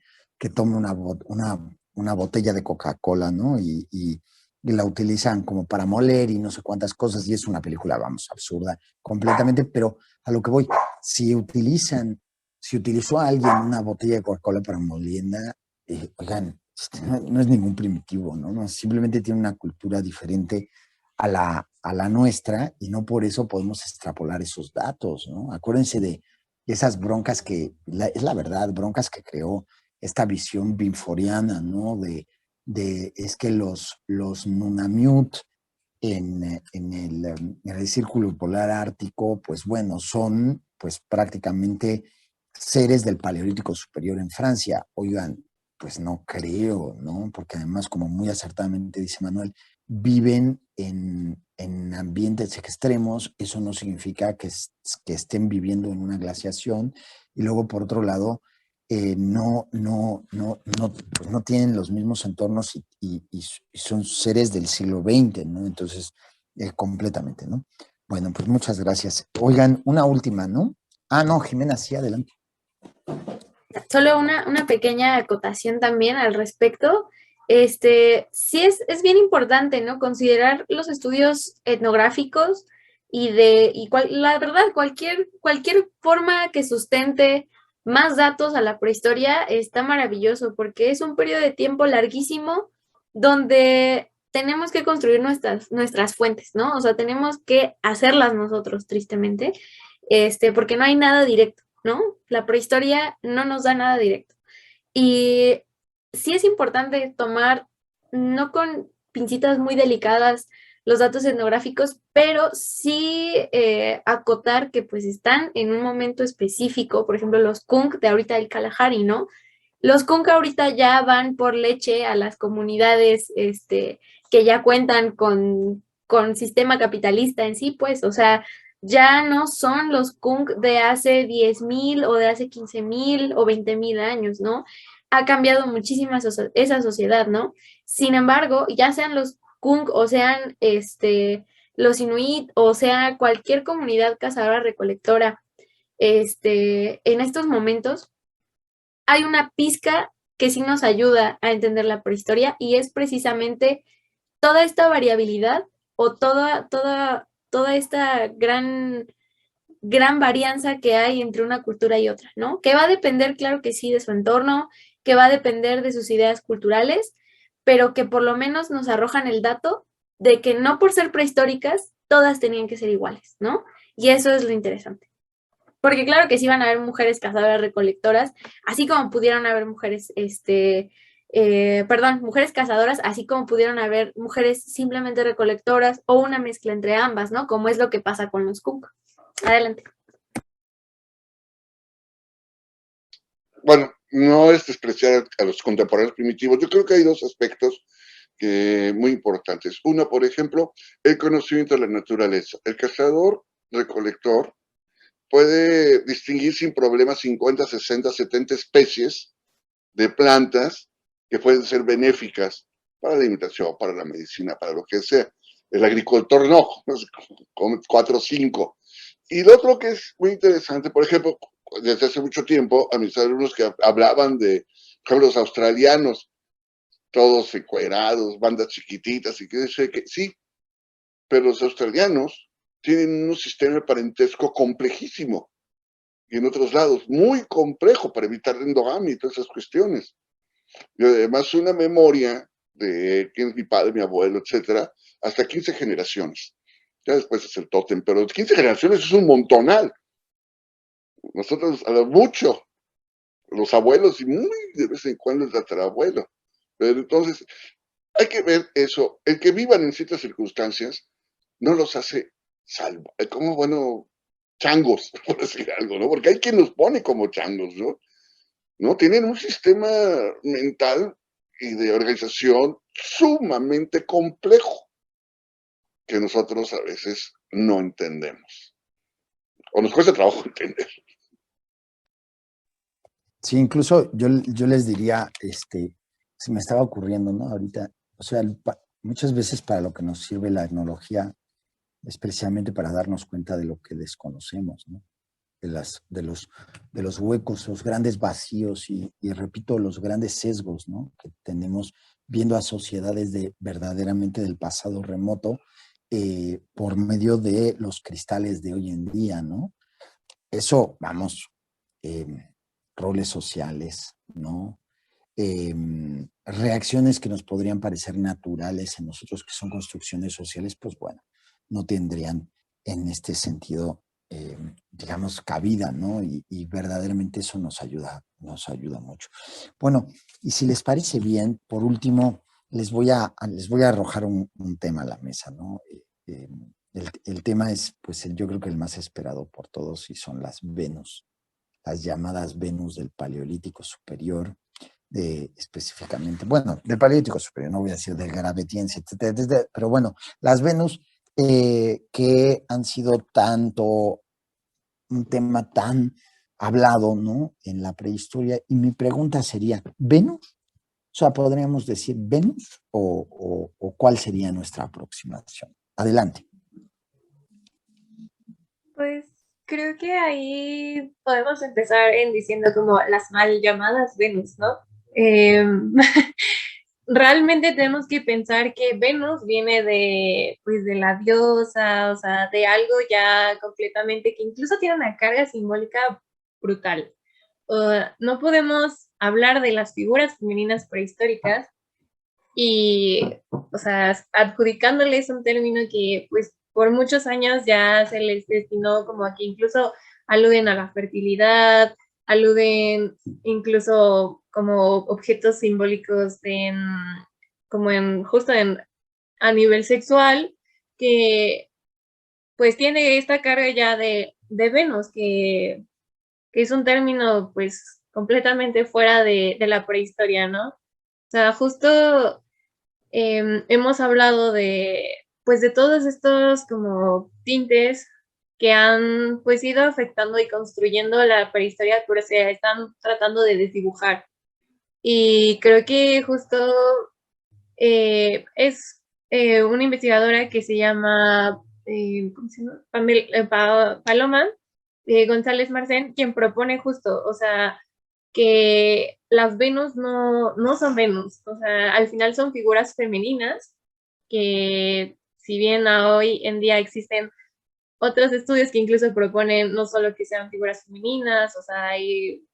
tome una botella de Coca-Cola, ¿no? Y la utilizan como para moler y no sé cuántas cosas, y es una película, vamos, absurda completamente, pero a lo que voy, si utilizó a alguien una botella de Coca-Cola para molienda, oigan, no es ningún primitivo, ¿no? Simplemente tiene una cultura diferente a la nuestra y no por eso podemos extrapolar esos datos, ¿no? Acuérdense de esas broncas es la verdad, broncas que creó esta visión binforiana, ¿no? Es que los Nunamiut en el círculo polar ártico, pues bueno, son pues prácticamente seres del Paleolítico Superior en Francia. Oigan, pues no creo, ¿no? Porque además, como muy acertadamente dice Manuel, viven en ambientes extremos, eso no significa que estén viviendo en una glaciación, y luego por otro lado, pues no tienen los mismos entornos y son seres del siglo XX, ¿no? Entonces, completamente, ¿no? Bueno, pues muchas gracias. Oigan, una última, ¿no? Ah, no, Jimena, sí, adelante. Solo una pequeña acotación también al respecto. Sí es bien importante, ¿no? Considerar los estudios etnográficos la verdad, cualquier forma que sustente más datos a la prehistoria está maravilloso, porque es un periodo de tiempo larguísimo donde tenemos que construir nuestras fuentes, ¿no? O sea, tenemos que hacerlas nosotros, tristemente, porque no hay nada directo, ¿no? La prehistoria no nos da nada directo. Y sí es importante tomar, no con pincitas muy delicadas, los datos etnográficos, pero sí acotar que pues están en un momento específico, por ejemplo, los Kung de ahorita del Kalahari, ¿no? Los Kung ahorita ya van por leche a las comunidades que ya cuentan con sistema capitalista en sí, pues, o sea, ya no son los Kung de hace 10,000 o de hace 15,000 o 20,000 años, ¿no? Ha cambiado muchísimo esa sociedad, ¿no? Sin embargo, ya sean los Kung o sean los Inuit o sea cualquier comunidad cazadora recolectora, en estos momentos hay una pizca que sí nos ayuda a entender la prehistoria y es precisamente toda esta variabilidad o toda esta gran varianza que hay entre una cultura y otra, ¿no? Que va a depender, claro que sí, de su entorno, que va a depender de sus ideas culturales, pero que por lo menos nos arrojan el dato de que no por ser prehistóricas, todas tenían que ser iguales, ¿no? Y eso es lo interesante. Porque claro que sí van a haber mujeres cazadoras recolectoras, así como pudieron haber mujeres cazadoras, así como pudieron haber mujeres simplemente recolectoras o una mezcla entre ambas, ¿no? Como es lo que pasa con los Kung. Adelante. Bueno, no es despreciar a los contemporáneos primitivos. Yo creo que hay dos aspectos muy importantes. Una, por ejemplo, el conocimiento de la naturaleza. El cazador-recolector puede distinguir sin problema 50, 60, 70 especies de plantas que pueden ser benéficas para la alimentación, para la medicina, para lo que sea. El agricultor no, come 4 o 5. Y lo otro que es muy interesante, por ejemplo, desde hace mucho tiempo, a mis alumnos que hablaban de, por ejemplo, los australianos, todos encuerados, bandas chiquititas, y que sé que sí, pero los australianos tienen un sistema de parentesco complejísimo, y en otros lados, muy complejo para evitar la endogamia y todas esas cuestiones. Y además una memoria de quién es mi padre, mi abuelo, etcétera, hasta 15 generaciones. Ya después es el tótem, pero 15 generaciones es un montonal. Nosotros, a lo mucho, los abuelos y muy de vez en cuando el tatarabuelo. Pero entonces, hay que ver eso. El que vivan en ciertas circunstancias no los hace como, bueno, changos, por decir algo, ¿no? Porque hay quien los pone como changos, ¿no? ¿No? Tienen un sistema mental y de organización sumamente complejo que nosotros a veces no entendemos. O nos cuesta trabajo entender. Sí, incluso yo les diría, se me estaba ocurriendo, ¿no? Ahorita, o sea, muchas veces para lo que nos sirve la etnología es precisamente para darnos cuenta de lo que desconocemos, ¿no? De los huecos, los grandes vacíos y repito, los grandes sesgos, ¿no? Que tenemos viendo a sociedades verdaderamente del pasado remoto por medio de los cristales de hoy en día, ¿no? Eso, vamos, eh, roles sociales, ¿no? Reacciones que nos podrían parecer naturales en nosotros, que son construcciones sociales, pues bueno, no tendrían en este sentido, digamos, cabida, ¿no? Y verdaderamente eso nos ayuda mucho. Bueno, y si les parece bien, por último, les voy a arrojar un tema a la mesa, ¿no? El tema es, pues, yo creo que el más esperado por todos y son las Venus, las llamadas Venus del Paleolítico Superior, específicamente, bueno, del Paleolítico Superior, no voy a decir del Gravetiense, etcétera, pero bueno, las Venus que han sido un tema tan hablado, ¿no? En la prehistoria, y mi pregunta sería, ¿Venus? O sea, ¿podríamos decir Venus o cuál sería nuestra aproximación? Adelante. Pues creo que ahí podemos empezar en diciendo como las mal llamadas Venus, ¿no? Realmente tenemos que pensar que Venus viene de, pues, de la diosa, o sea, de algo ya completamente que incluso tiene una carga simbólica brutal. No podemos hablar de las figuras femeninas prehistóricas y, o sea, adjudicándoles un término que, pues, por muchos años ya se les destinó como a que incluso aluden a la fertilidad, aluden incluso como objetos simbólicos como en, justo en, a nivel sexual, que pues tiene esta carga ya de Venus, que es un término pues completamente fuera de la prehistoria, ¿no? O sea, justo hemos hablado de, pues, de todos estos como tintes que han pues ido afectando y construyendo la prehistoria, pero se están tratando de desdibujar. Y creo que justo es una investigadora que se llama, ¿cómo se llama? Paloma González Marcén, quien propone justo, o sea, que las Venus no son Venus, o sea, al final son figuras femeninas que si bien hoy en día existen otros estudios que incluso proponen no solo que sean figuras femeninas, o sea, hay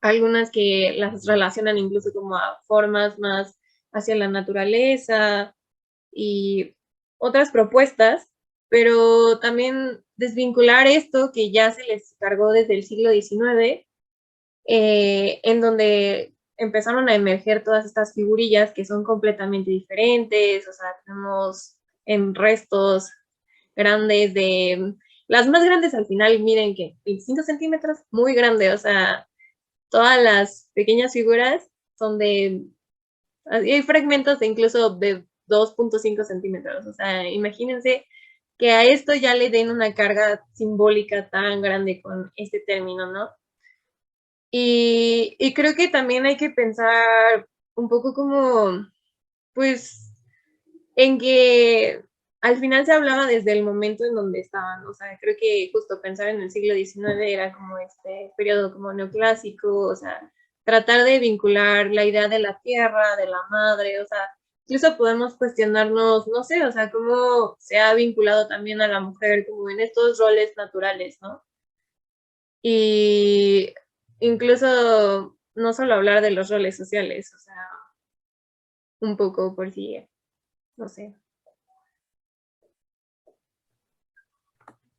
algunas que las relacionan incluso como a formas más hacia la naturaleza y otras propuestas, pero también desvincular esto que ya se les cargó desde el siglo XIX, en donde empezaron a emerger todas estas figurillas que son completamente diferentes, o sea, tenemos en restos grandes de, las más grandes al final miden que 25 centímetros, muy grande, o sea, todas las pequeñas figuras son de hay fragmentos de incluso de 2.5 centímetros, o sea, imagínense que a esto ya le den una carga simbólica tan grande con este término, ¿no? Y creo que también hay que pensar un poco como, pues, en que al final se hablaba desde el momento en donde estaban, o sea, creo que justo pensar en el siglo XIX era como este periodo como neoclásico, o sea, tratar de vincular la idea de la tierra, de la madre, o sea, incluso podemos cuestionarnos, no sé, o sea, cómo se ha vinculado también a la mujer como en estos roles naturales, ¿no? Y incluso no solo hablar de los roles sociales, o sea, un poco por si, no sé.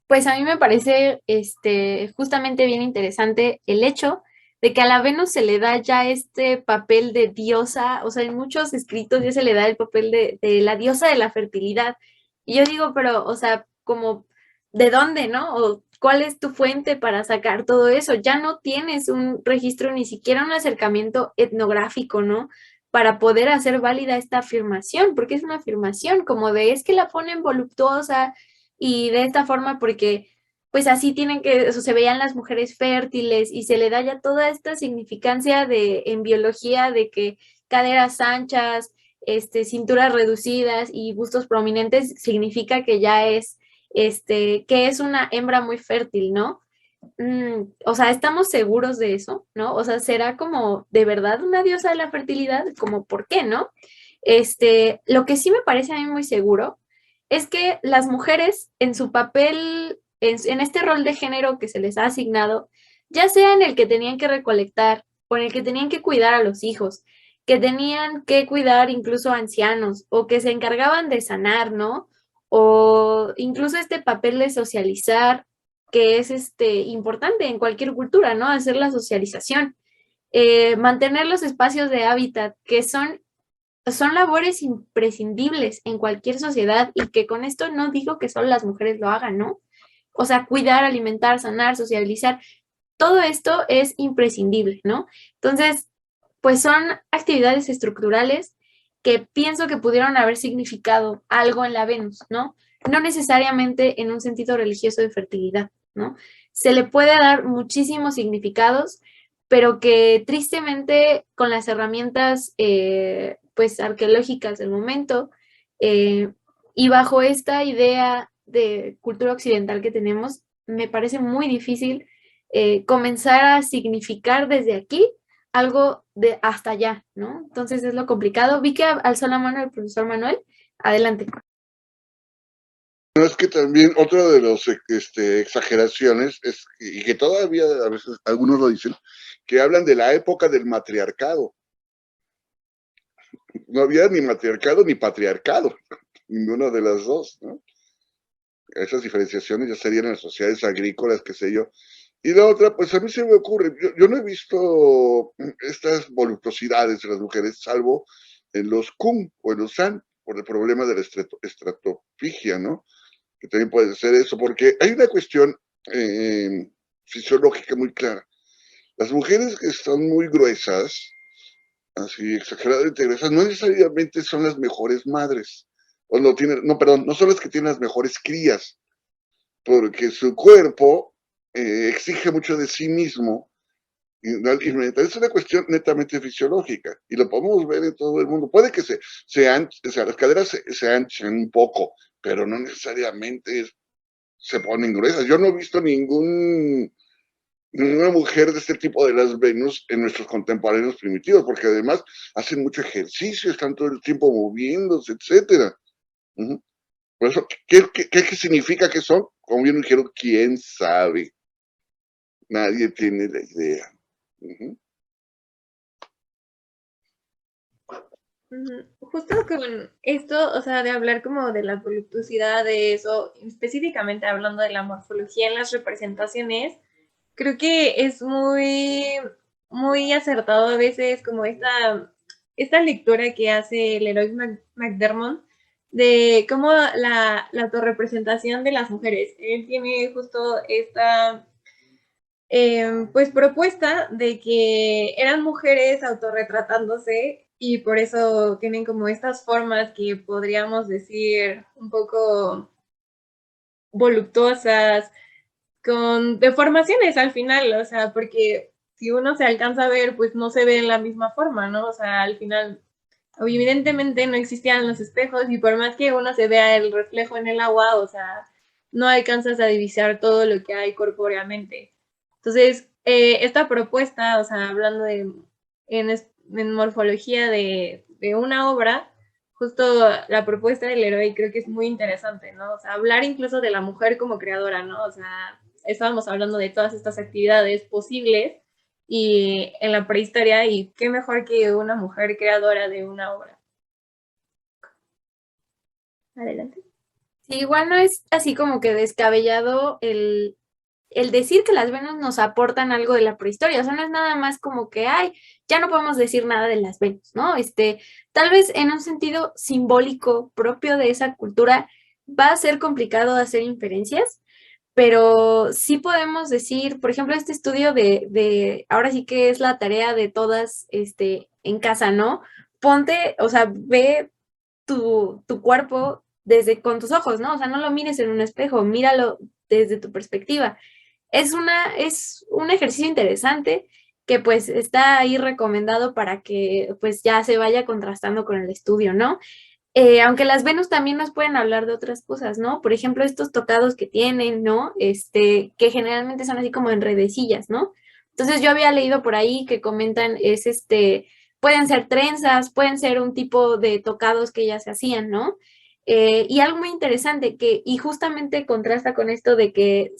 Pues a mí me parece justamente bien interesante el hecho de que a la Venus se le da ya este papel de diosa, o sea, en muchos escritos ya se le da el papel de la diosa de la fertilidad. Y yo digo, pero, o sea, como, ¿de dónde, no? O ¿cuál es tu fuente para sacar todo eso? Ya no tienes un registro, ni siquiera un acercamiento etnográfico, ¿no? Para poder hacer válida esta afirmación, porque es una afirmación como de es que la ponen voluptuosa y de esta forma porque pues así tienen que, eso, se veían las mujeres fértiles y se le da ya toda esta significancia de en biología de que caderas anchas, cinturas reducidas y bustos prominentes significa que ya es, que es una hembra muy fértil, ¿no? O sea, ¿estamos seguros de eso, no? O sea, ¿será como de verdad una diosa de la fertilidad? Como, ¿por qué, no? Lo que sí me parece a mí muy seguro es que las mujeres en su papel, en este rol de género que se les ha asignado, ya sea en el que tenían que recolectar o en el que tenían que cuidar a los hijos, que tenían que cuidar incluso a ancianos o que se encargaban de sanar, ¿no? O incluso este papel de socializar, que es importante en cualquier cultura, ¿no? Hacer la socialización, mantener los espacios de hábitat, que son labores imprescindibles en cualquier sociedad y que con esto no digo que solo las mujeres lo hagan, ¿no? O sea, cuidar, alimentar, sanar, socializar, todo esto es imprescindible, ¿no? Entonces, pues son actividades estructurales que pienso que pudieron haber significado algo en la Venus, ¿no? No necesariamente en un sentido religioso de fertilidad, ¿no? Se le puede dar muchísimos significados, pero que tristemente con las herramientas pues arqueológicas del momento y bajo esta idea de cultura occidental que tenemos, me parece muy difícil comenzar a significar desde aquí algo de hasta allá, ¿no? Entonces es lo complicado. Vi que alzó la mano el profesor Manuel. Adelante. No, es que también otra de las exageraciones es, y que todavía a veces algunos lo dicen, que hablan de la época del matriarcado. No había ni matriarcado ni patriarcado, ninguna de las dos, ¿no? Esas diferenciaciones ya serían en las sociedades agrícolas, qué sé yo. Y la otra, pues a mí se me ocurre, yo no he visto estas voluptuosidades de las mujeres, salvo en los Kun o en los San, por el problema de la estratopigia, ¿no? Que también puede ser eso, porque hay una cuestión fisiológica muy clara. Las mujeres que están muy gruesas, así exageradamente gruesas, no necesariamente son las mejores madres. O no tienen, no, perdón, no son las que tienen las mejores crías, porque su cuerpo exige mucho de sí mismo. Y es una cuestión netamente fisiológica y lo podemos ver en todo el mundo. Puede que o sea, las caderas se anchan un poco, pero no necesariamente se ponen gruesas. Yo no he visto ninguna mujer de este tipo de las Venus en nuestros contemporáneos primitivos, porque además hacen mucho ejercicio, están todo el tiempo moviéndose, etcétera. Por eso, ¿qué significa que son? Como bien dijeron, quién sabe. Nadie tiene la idea. Justo con esto, o sea, de hablar como de las voluptuosidades o específicamente hablando de la morfología en las representaciones, creo que es muy acertado a veces como esta lectura que hace Leroy McDermott de cómo la autorrepresentación de las mujeres. Él tiene justo esta pues propuesta de que eran mujeres autorretratándose y por eso tienen como estas formas que podríamos decir un poco voluptuosas, con deformaciones al final, o sea, porque si uno se alcanza a ver, pues no se ve en la misma forma, ¿no? O sea, al final, evidentemente no existían los espejos y por más que uno se vea el reflejo en el agua, o sea, no alcanzas a divisar todo lo que hay corpóreamente. Entonces, esta propuesta, o sea, hablando en morfología de una obra, justo la propuesta del héroe creo que es muy interesante, ¿no? O sea, hablar incluso de la mujer como creadora, ¿no? O sea, estábamos hablando de todas estas actividades posibles y en la prehistoria, y qué mejor que una mujer creadora de una obra. Adelante. Sí, igual no es así como que descabellado el decir que las Venus nos aportan algo de la prehistoria, o sea, no es nada más como que, ay, ya no podemos decir nada de las Venus, ¿no? Tal vez en un sentido simbólico propio de esa cultura va a ser complicado hacer inferencias, pero sí podemos decir, por ejemplo, este estudio ahora sí que es la tarea de todas, en casa, ¿no? Ponte, o sea, ve tu cuerpo con tus ojos, ¿no? O sea, no lo mires en un espejo, míralo desde tu perspectiva. Es un ejercicio interesante que pues está ahí recomendado para que pues ya se vaya contrastando con el estudio, ¿no? Aunque las Venus también nos pueden hablar de otras cosas, ¿no? Por ejemplo, estos tocados que tienen, ¿no? Que generalmente son así como en redecillas, ¿no? Entonces yo había leído por ahí que comentan pueden ser trenzas, pueden ser un tipo de tocados que ellas se hacían, ¿no? Y algo muy interesante y justamente contrasta con esto de que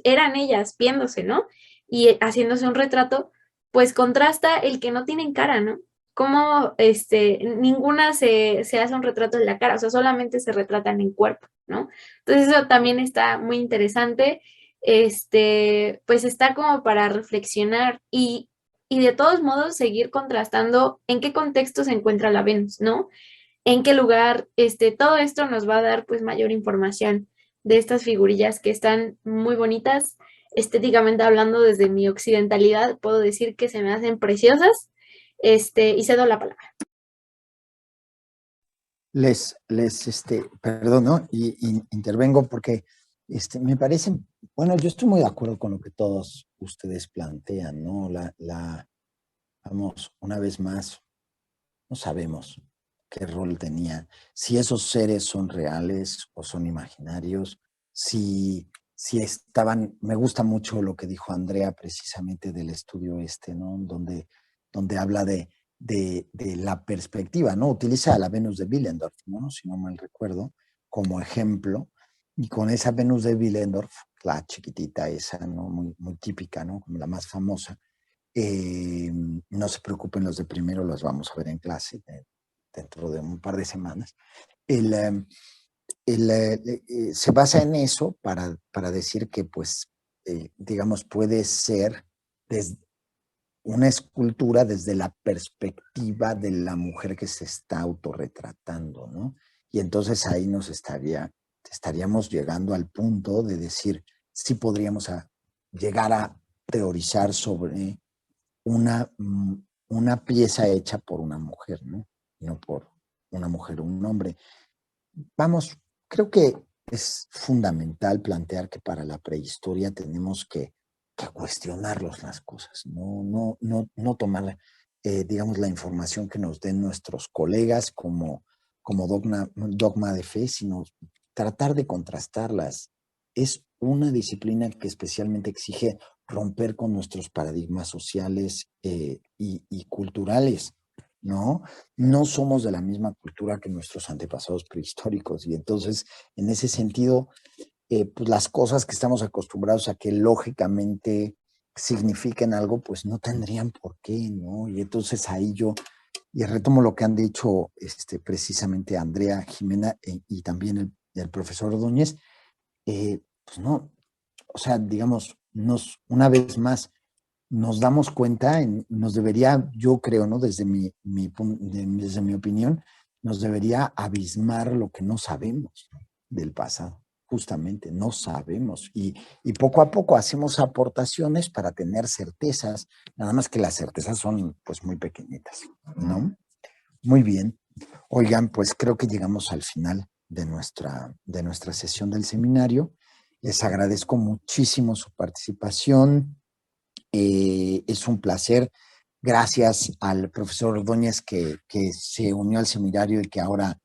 eran ellas viéndose, ¿no? Y haciéndose un retrato, pues contrasta el que no tienen cara, ¿no? Como ninguna se hace un retrato en la cara, o sea, solamente se retratan en cuerpo, ¿no? Entonces eso también está muy interesante, pues está como para reflexionar y de todos modos seguir contrastando en qué contexto se encuentra la Venus, ¿no? En qué lugar, todo esto nos va a dar pues mayor información de estas figurillas que están muy bonitas, estéticamente hablando desde mi occidentalidad, puedo decir que se me hacen preciosas, y cedo la palabra. Perdón, ¿no? Y intervengo porque me parece, bueno, yo estoy muy de acuerdo con lo que todos ustedes plantean, ¿no? Vamos, una vez más, no sabemos qué rol tenía, si esos seres son reales o son imaginarios, si estaban, me gusta mucho lo que dijo Andrea precisamente del estudio ¿no? Donde habla de la perspectiva, ¿no? Utiliza a la Venus de Willendorf, ¿no? Si no mal recuerdo, como ejemplo, y con esa Venus de Willendorf, la chiquitita esa, ¿no? Muy, muy típica, ¿no? Como la más famosa. No se preocupen, los de primero los vamos a ver en clase dentro de un par de semanas. Se basa en eso para decir que, pues, digamos, puede ser una escultura desde la perspectiva de la mujer que se está autorretratando, ¿no? Y entonces ahí estaríamos llegando al punto de decir, sí podríamos llegar a teorizar sobre una pieza hecha por una mujer, ¿no? No por una mujer o un hombre. Vamos, creo que es fundamental plantear que para la prehistoria tenemos que cuestionarlos las cosas, no tomar, digamos, la información que nos den nuestros colegas como dogma de fe, sino tratar de contrastarlas. Es una disciplina que especialmente exige romper con nuestros paradigmas sociales y culturales, ¿no? No somos de la misma cultura que nuestros antepasados prehistóricos y entonces, en ese sentido, pues las cosas que estamos acostumbrados a que lógicamente signifiquen algo, pues no tendrían por qué, ¿no? Y entonces ahí y retomo lo que han dicho precisamente Andrea, Jimena y también el profesor Ordóñez, pues no, o sea, digamos, una vez más, nos damos cuenta, nos debería, yo creo, ¿no? Desde desde mi opinión, nos debería abismar lo que no sabemos, ¿no? Del pasado. Justamente, no sabemos. Y poco a poco hacemos aportaciones para tener certezas, nada más que las certezas son pues muy pequeñitas, ¿no? Muy bien. Oigan, pues creo que llegamos al final de nuestra sesión del seminario. Les agradezco muchísimo su participación. Es un placer. Gracias al profesor Ordóñez que se unió al seminario y que ahora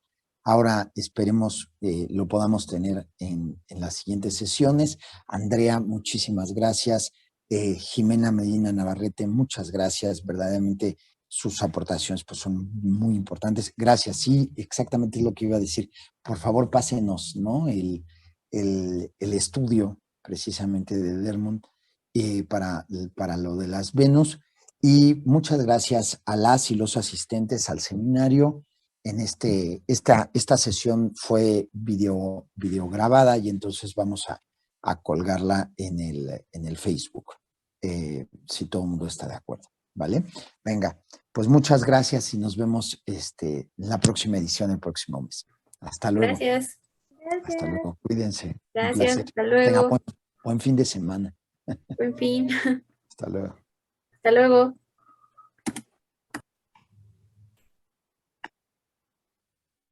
esperemos lo podamos tener en las siguientes sesiones. Andrea, muchísimas gracias. Jimena Medina Navarrete, muchas gracias. Verdaderamente sus aportaciones pues, son muy importantes. Gracias. Sí, exactamente es lo que iba a decir. Por favor, pásenos, ¿no? El estudio precisamente de Dermont para lo de las Venus. Y muchas gracias a las y los asistentes al seminario. Esta sesión fue video grabada y entonces vamos a colgarla en el Facebook, si todo el mundo está de acuerdo, ¿vale? Venga, pues muchas gracias y nos vemos en la próxima edición el próximo mes. Hasta luego. Gracias. Hasta luego. Cuídense. Gracias. Hasta luego. Buen fin de semana. Buen fin. Hasta luego. Hasta luego.